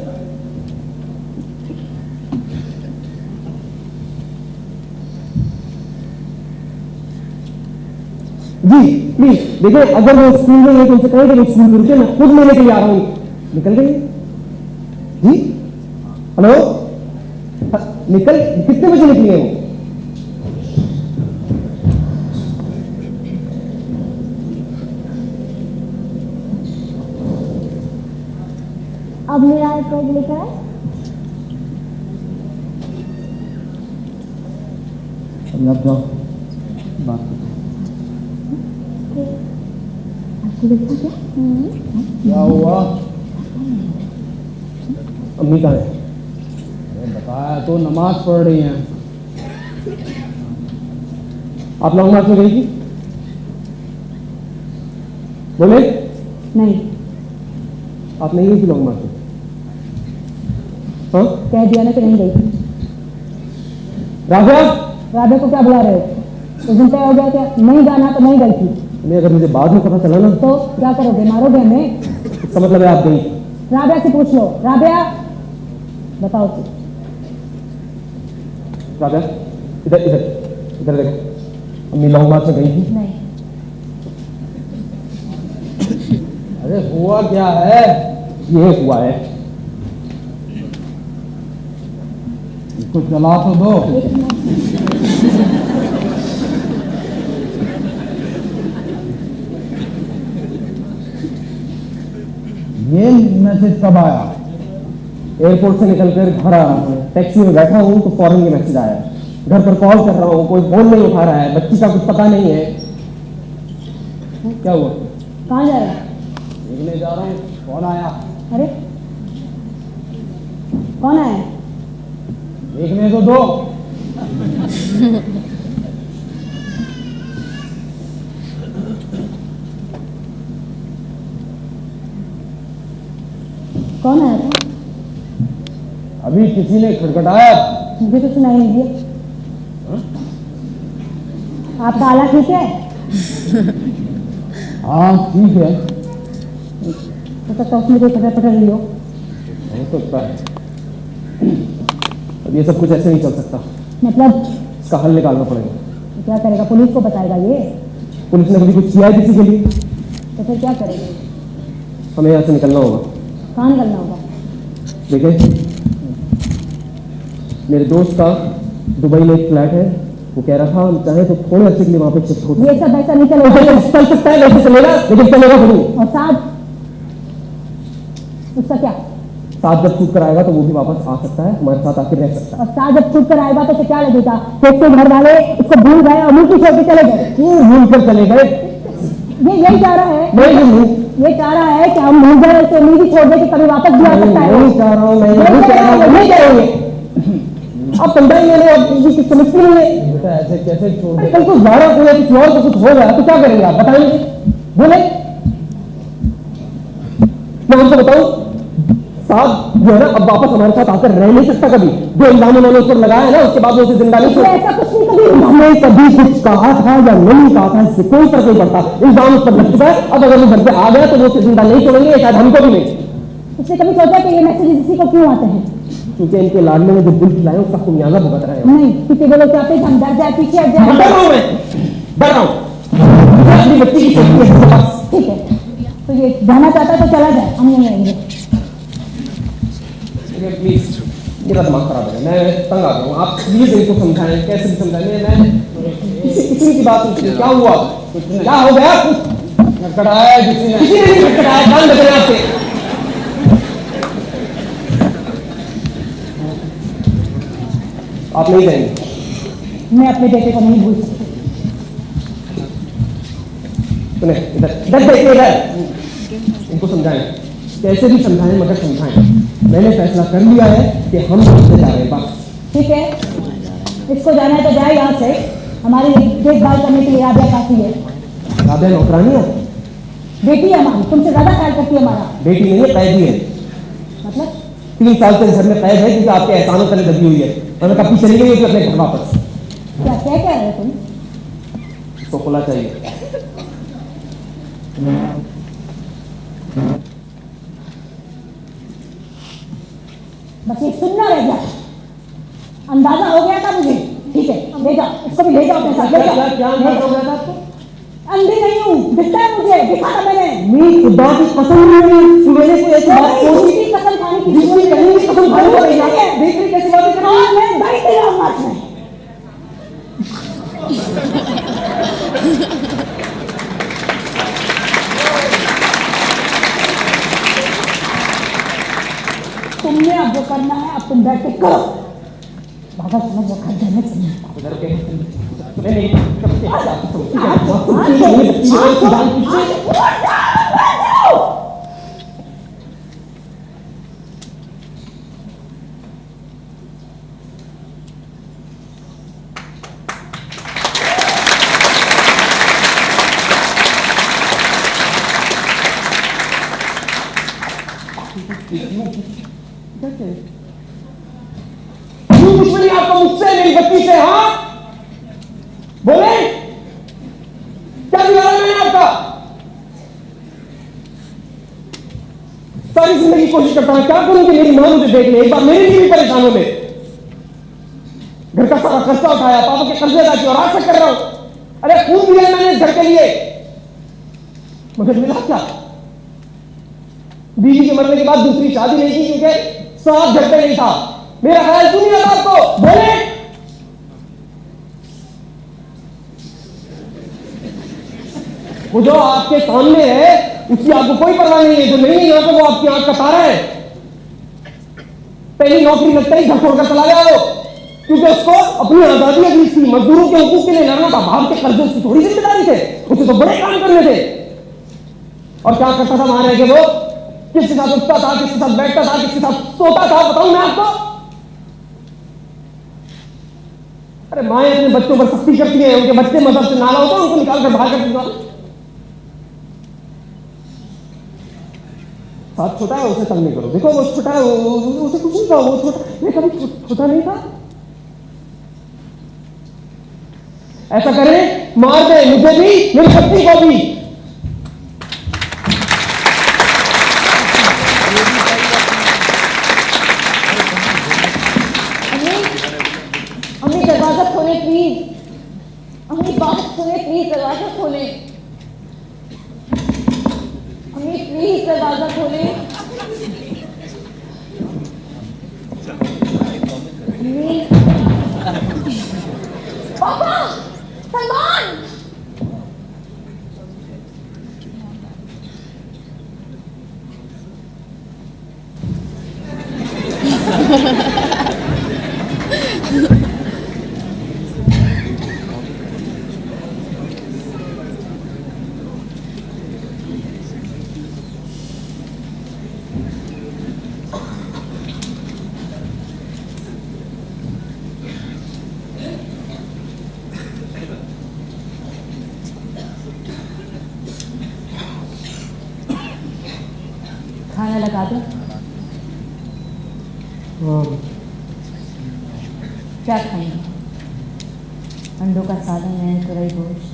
जी प्लीज देखिए, अगर वो स्कूल में है तो उनसे कहें कि वो स्कूल में रुके, मैं खुद लेने के लिए आ रहा हूँ। निकल गई जी। हेलो, निकल कितने बजे निकली है वो? अब मेरा बैग लेकर आए। अब जाओ बात आपको देखा क्या? क्या हुआ? अम्मी कहाँ है? अरे बताया तो, नमाज पढ़ रही हैं। आप लॉन्ग मार्च में गई थी? बोले नहीं, आप नहीं गई थी लॉन्ग मार्च में? हाँ कह दिया ना कि नहीं गई थी। राजा, राधा को क्या बुला रहे हो? उस दिन तय हो गया क्या नहीं जाना, तो नहीं गई थी। मैं अगर मुझे बाद में पता चला ना, तो क्या करोगे? मारोगे हमें? इसका मतलब है आप गई। राबिया से पूछ लो। राबिया बताओ तू। राजा, इधर इधर इधर देखो, अम्मी लॉन्ग मार्च में गई थी? नहीं, अरे हुआ क्या है? ये हुआ है। इसको चला तो दो। ये मैसेज कब आया? एयरपोर्ट से निकलकर घर आ रहा हूँ, टैक्सी में बैठा हूँ तो फौरन ये मैसेज आया। घर पर कॉल कर रहा हूँ, कोई फोन नहीं उठा रहा है, बच्ची का कुछ पता नहीं है। क्या हुआ? कहाँ जा रहा है? देखने जा रहा हूँ। कौन आया? अरे कौन आया? देखने तो दो। कौन आया था? अभी किसी ने खटखटाया। मुझे तो सुनाई नहीं दिया। आपका आला ठीक है? हाँ ठीक है। तो सकता उसमें कोई पटर पटर लियो। हो सकता है। अब ये सब कुछ ऐसे नहीं चल सकता, मतलब इसका हल निकालना पड़ेगा। तो क्या करेगा? पुलिस को बताएगा ये? पुलिस ने कभी कुछ किया है किसी के लिए? तो फिर क्या करेगा? हमें यहाँ से निकलना होगा। कहाँ निकलना होगा? देखिए, मेरे दोस्त का दुबई में एक फ्लैट है, वो कह रहा था हम चाहे तो थोड़े अर्से के लिए वहाँ पे शिफ्ट हो ये सब ऐसा नहीं चलेगा। चल सकता है, वैसे चलेगा, लेकिन चलेगा जरूर। और साथ उसका क्या? साथ जब छूट कर आएगा तो वो भी वापस आ सकता है, हमारे साथ आके रह सकता है। और साथ जब छूट कर आएगा तो उसे क्या लगेगा? उसके घर वाले उसको भूल गए और मुल्क छोड़ के चले गए। क्यों भूल कर चले गए? ये यही चाह रहा है, नहीं ये चाह रहा है कि हम भूल जाए, उसे उम्मीद ही छोड़ दे कि कभी वापस भी आ सकता है। नहीं चाह रहा हूँ, मैं नहीं नहीं कह कह रहा हूँ, नहीं करेंगे। अब समझाइए नहीं, अब ये समझती नहीं है। बेटा ऐसे कैसे छोड़ अरे दे? कल को ज़ारा को या किसी और को कुछ हो गया तो क्या करेंगे आप बताइए? बोले, मैं आपको बताऊं, साहब जो है ना अब वापस हमारे साथ आकर रह नहीं सकता कभी। जो इल्जाम उन्होंने उस पर लगाया है ना, उसके बाद वो उसे जिंदा नहीं उसने छोड़। ऐसा कुछ नहीं कभी। हमने कभी कुछ कहा था या नहीं कहा था, इससे कोई फर्क नहीं पड़ता। इल्जाम उस पर लग चुका है, अब अगर वो घर पे आ गया तो वो उसे जिंदा नहीं छोड़ेंगे, शायद हमको भी नहीं। उसने कभी सोचा कि ये मैसेज इसी को क्यों आते हैं? क्योंकि इनके लाडले में जो दिल खिलाए उसका खुमियाजा भुगत रहे हैं। नहीं, क्योंकि वो लोग चाहते हैं कि हम डर जाए, पीछे हट डर जाए। रहा हूं मैं, डर रहा हूं। मुझे अपनी बच्ची की सेफ्टी है बस। ठीक है, तो ये जाना चाहता है तो चला जाए, हम नहीं आएंगे। प्लीज, मेरा दिमाग खराब है, मैं तंग आ गया हूँ, आप प्लीज इनको समझाएं, कैसे भी समझाएं। मैं किसी की बात नहीं, क्या हुआ, क्या हो गया, खटखटाया किसी ने नहीं खटखटाया, कान बज रहे आपके। आप नहीं जाएंगे? मैं अपने बेटे को नहीं भूल सकती। सुने, इधर देखिए, इधर इनको समझाएं, कैसे भी समझाएं मगर समझाएं। मैंने फैसला कर लिया है कि हम यहाँ जा रहे हैं, बस। ठीक है, इसको जाना है तो जाए यहाँ से, हमारी देखभाल करने के लिए राबिया काफी है। राबिया नौकरानी है? बेटी है हमारी, तुमसे ज्यादा ख्याल करती है हमारा। बेटी नहीं है, कैदी है। मतलब 3 साल से घर में कैद है क्योंकि आपके एहसानों तले दबी हुई है, और मैं कभी चली गई हूँ अपने घर वापस। क्या क्या कह रहे हो तुम? इसको खुला चाहिए। बस ये सुनना रह गया, अंदाजा हो गया था मुझे। ठीक है, ले जाओ, इसको भी ले जाओ अपने साथ, ले जाओ। क्या अंदाजा हो गया था आपको? अंधी नहीं हूँ, दिखता है मुझे, दिखा था मैंने। नहीं, खुदा की कसम नहीं, मैंने कोई ऐसी बात सोची की कसम खाने की जिसकी कहीं की कसम खाने को नहीं है। देख रही कैसी बातें कर रही है। मैं भाई तेरा माच में तुमने अब जो करना है, अब तुम बैठ के करो। बाबा समझ वो घर जाने से दुश्मनी आपको मुझसे, मेरी बच्ची से? हाँ बोले, क्या बिगाड़ा मैंने आपका? सारी जिंदगी कोशिश करता हूं, क्या करूं कि मेरी मां मुझे देख ले, एक बार मेरे लिए भी परेशान हो ले। घर का सारा खर्चा उठाया, पापा के कर्जे अदा किए और आज तक कर रहा हूं। अरे खून दिया मैंने इस घर के लिए, मगर मिला क्या? बीवी के मरने के बाद दूसरी शादी नहीं की क्योंकि साथ घर पे नहीं था। मेरा ख्याल क्यों नहीं आता आपको? बोले। वो जो आपके सामने है उसकी आपको कोई परवाह नहीं है, जो नहीं है यहाँ पे वो आपकी आंख का तारा है। पहली नौकरी लगता ही घर छोड़कर चला गया वो, क्योंकि उसको अपनी आजादी अभी थी, मजदूरों के हुकूक के लिए लड़ना था। बाप के कर्जे उसकी थोड़ी जिम्मेदारी थे, उसे तो बड़े काम करने थे। और क्या करता था वहां रह के वो? किसके साथ उठता था, किसके साथ बैठता था, किसके साथ सोता था, बताऊं मैं आपको? अरे माएं अपने बच्चों पर सख्ती करती हैं, उनके बच्चे मदद से नाला होता है उनको निकाल कर बाहर कर देता। साथ छोटा है, उसे तंग नहीं करो। देखो वो छोटा है, उसे कुछ नहीं कहा, वो छोटा, मैं कभी छोटा नहीं था। ऐसा करें, मार दे मुझे भी, मेरी पत्नी को भी। अम्मी दरवाजा खोले प्लीज, अम्मी बात सुने प्लीज, दरवाजा खोले अम्मी, प्लीज दरवाजा खोले अम्मी। पापा, सलमान। खाना लगा दो। क्या खाएंगे? अंडों का सालन है, तुरई गोश्त।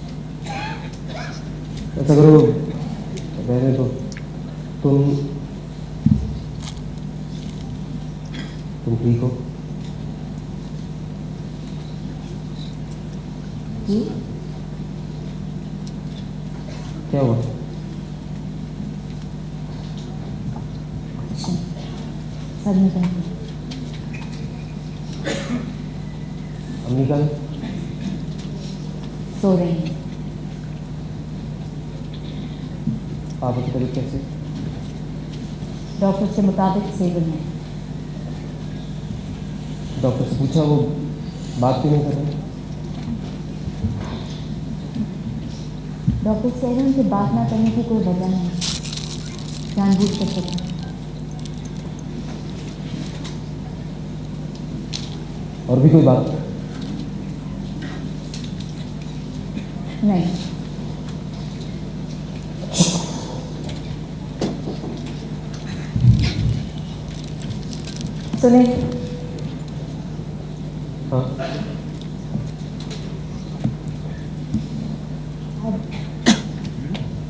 ऐसा करो, रहने दो, तुम ठीक हो? जी? क्या हुआ? सर में अम्मी का सो रही हैं। पापा की तबीयत कैसे? डॉक्टर के मुताबिक स्टेबल है। डॉक्टर से पूछा, वो बात क्यों नहीं कर रहे? डॉक्टर कह रहे हैं कि बात ना करने की कोई वजह नहीं, जानबूझ कर सकते। और भी कोई बात? नहीं। सुने, हाँ,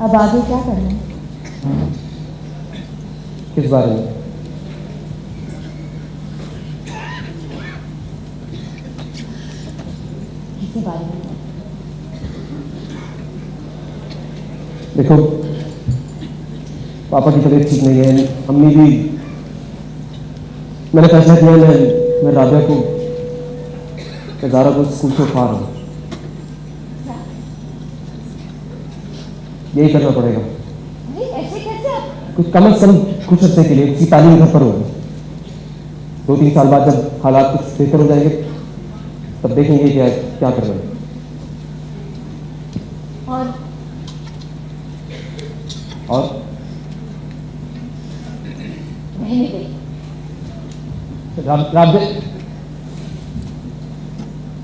अब आगे क्या करना है? किस बारे में? किसी बारे में? देखो, पापा की तबीयत ठीक नहीं है, अम्मी भी, मैंने फैसला किया, मैं राबिया को, मैं ज़ारा को स्कूल से उठा रहा हूँ। यही करना पड़ेगा। नहीं, ऐसे कैसे आप? कुछ कम से कम कुछ अर्से के लिए उसकी तालीम घर पर होगी। 2-3 साल बाद जब हालात कुछ बेहतर हो जाएंगे तब देखेंगे क्या क्या करना है। और नहीं गई।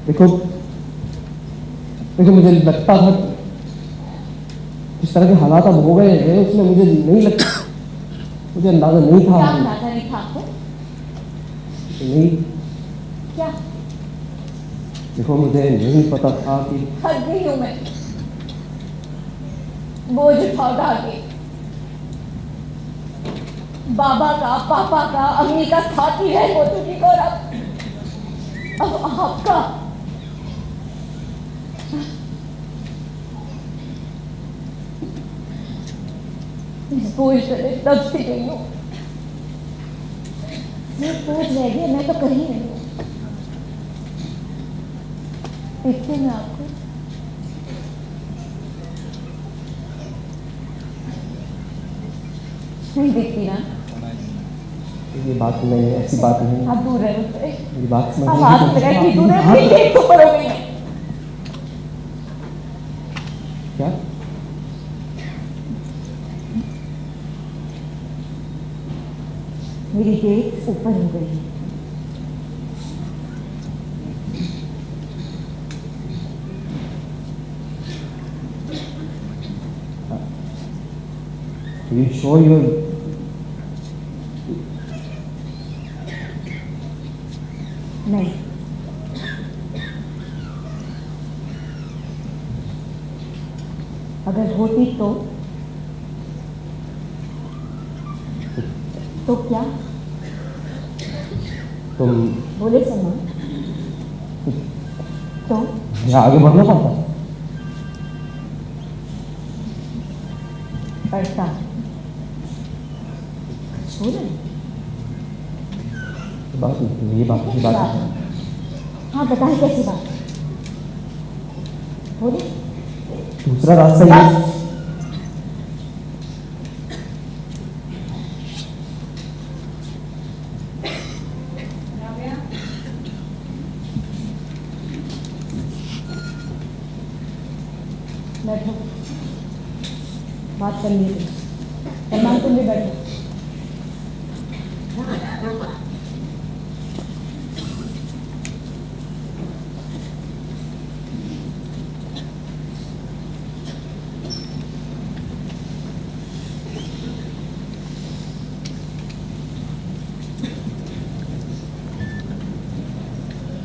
देखो, मुझे लगता था जिस तरह के हालात अब हो गए हैं उसमें मुझे नहीं लगता, मुझे अंदाजा नहीं था। क्या अंदाजा नहीं था आपको? नहीं, क्या? देखो, मुझे नहीं पता था कि थक गई हूँ मैं, बोझ उठा उठा के। बाबा का, पापा का, अम्मी का साथी है वो चुकी को, अब आपका। इस बोझ से तब से गई हूँ। मैं बोझ रह गई, मैं तो कहीं नहीं हूँ। देखते मैं आपको नहीं देखती ना? ये बात नहीं है, ऐसी बात नहीं है। आप दूर रहे मुझसे। मेरी बात समझ अब आप मेरा ठीक दूर है, मेरी जेब को पड़ो गई। क्या? मेरी जेब ऊपर हो गई है। You sure you're नहीं, अगर होती तो क्या? तुम बोले सलमान, तो यहाँ आगे बढ़ना पड़ता? पढ़ता छोड़। बात नहीं, ये बात है। हाँ बताएं कैसी बात? बोले। दूसरा रास्ता ये बस। बैठो, बात कर लीजिए। सलमान तुम भी बैठो।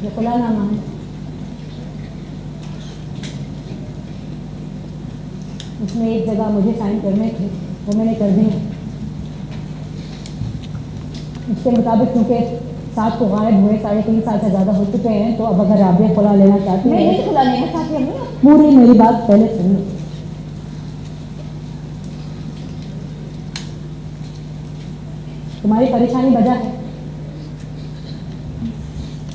ये खुलानामा है, उसमें एक जगह मुझे साइन करने थे, वो मैंने कर दिए। इसके मुताबिक क्योंकि साथ को गायब हुए 3.5 साल से ज़्यादा हो चुके हैं, तो अब अगर राबिया खुला लेना चाहती है। नहीं खुला लेना चाहती है, पूरी मेरी बात पहले सुन लो। तुम्हारी परेशानी वजह है,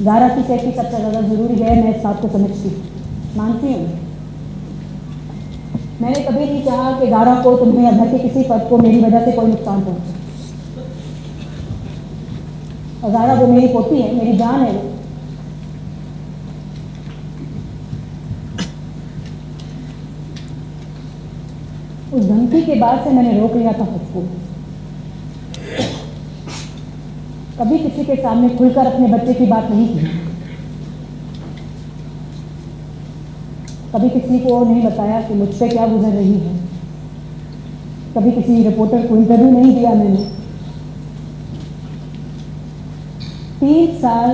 ज़ारा की सेफ्टी सबसे ज़्यादा ज़रूरी है, मैं इस बात को समझती हूँ, मानती हूँ। मैंने कभी नहीं चाहा कि ज़ारा को, तुम्हें या घर के किसी फर्द को मेरी वजह से कोई नुकसान पहुँचे। और ज़ारा वो मेरी पोती है, मेरी जान है वो। उस धमकी के बाद से मैंने रोक लिया था खुद को। कभी किसी के सामने खुलकर अपने बच्चे की बात नहीं की, कभी किसी को नहीं बताया कि मुझ पे क्या गुजर रही है, कभी किसी रिपोर्टर को इंटरव्यू नहीं दिया मैंने। 3 साल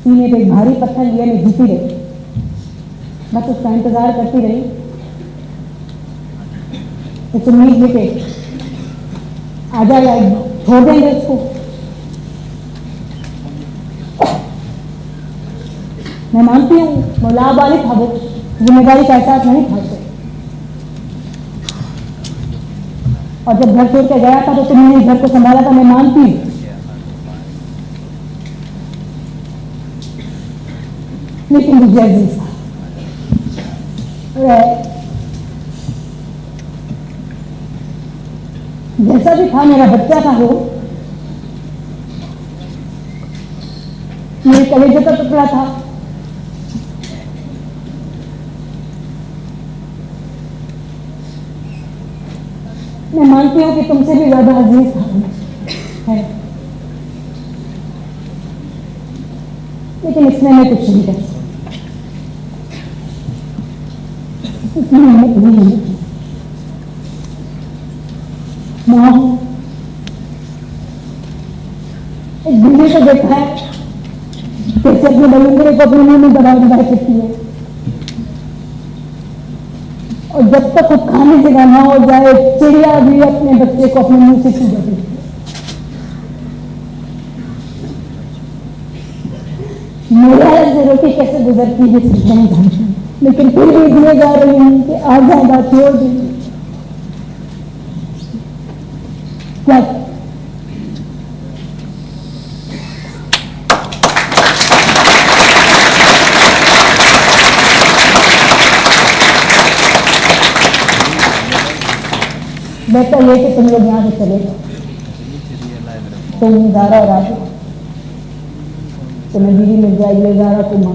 सीने पे भारी पत्थर लिए मैं जीती रही, बस उसका इंतजार करती रही, इस उम्मीद में कि आ जाएगा, छोड़ देंगे उसको। मैं मानती हूँ वो लावारिस था, वो जिम्मेदारी का एहसास नहीं था उसे। और जब घर छोड़ के गया था तो तुमने घर को संभाला था, मैं मानती हूँ। लेकिन मुझे अजीज था, जैसा भी था मेरा बच्चा था वो, मेरे कलेजे का टुकड़ा था। मैं मानती हूँ कि तुमसे भी ज्यादा अजीज था है, लेकिन इसमें मैं कुछ नहीं कर सकती, इसमें मैं कुछ नहीं की। माँ हूँ, एक दूल्हे को देखा है कैसे अपने बलूंगरे को अपने मुंह में दबा सकती है, और जब तक वो खाने से ना हो जाए, चिड़िया भी अपने बच्चे को अपने मुंह से छू देती है। मेरा से रोटी कैसे गुजरती है सिर्फ नहीं जानती, लेकिन फिर भी इसलिए जा रही हूँ कि आ जाएगा, छोड़ दीजिए। क्या बेहतर ये कि तुम लोग यहाँ से चले जाओ, तुम ज़ारा और आगे तुम्हें दीदी मिल जाएगी, ज़ारा को माँ।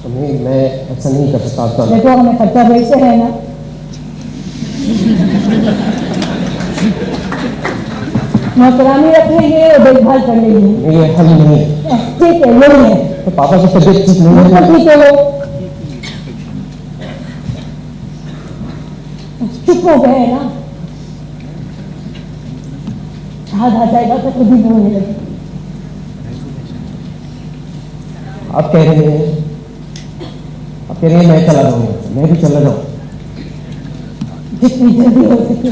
नहीं, मैं ऐसा नहीं कर सकता आपका। देखो हमें खर्चा भेजते हैं ना, नौकरानी रख लेंगे और देखभाल कर लेंगे। ये हल नहीं है। ठीक है, यही है। तो पापा से तबीयत ठीक नहीं है। ठीक है, वो चुप हो गए ना, हाथ आ जाएगा तो खुद ही बोलने लगे। आप कह रहे हैं, मैं चला जाऊंगा, मैं भी चला जाऊँ। जितनी जल्दी हो सके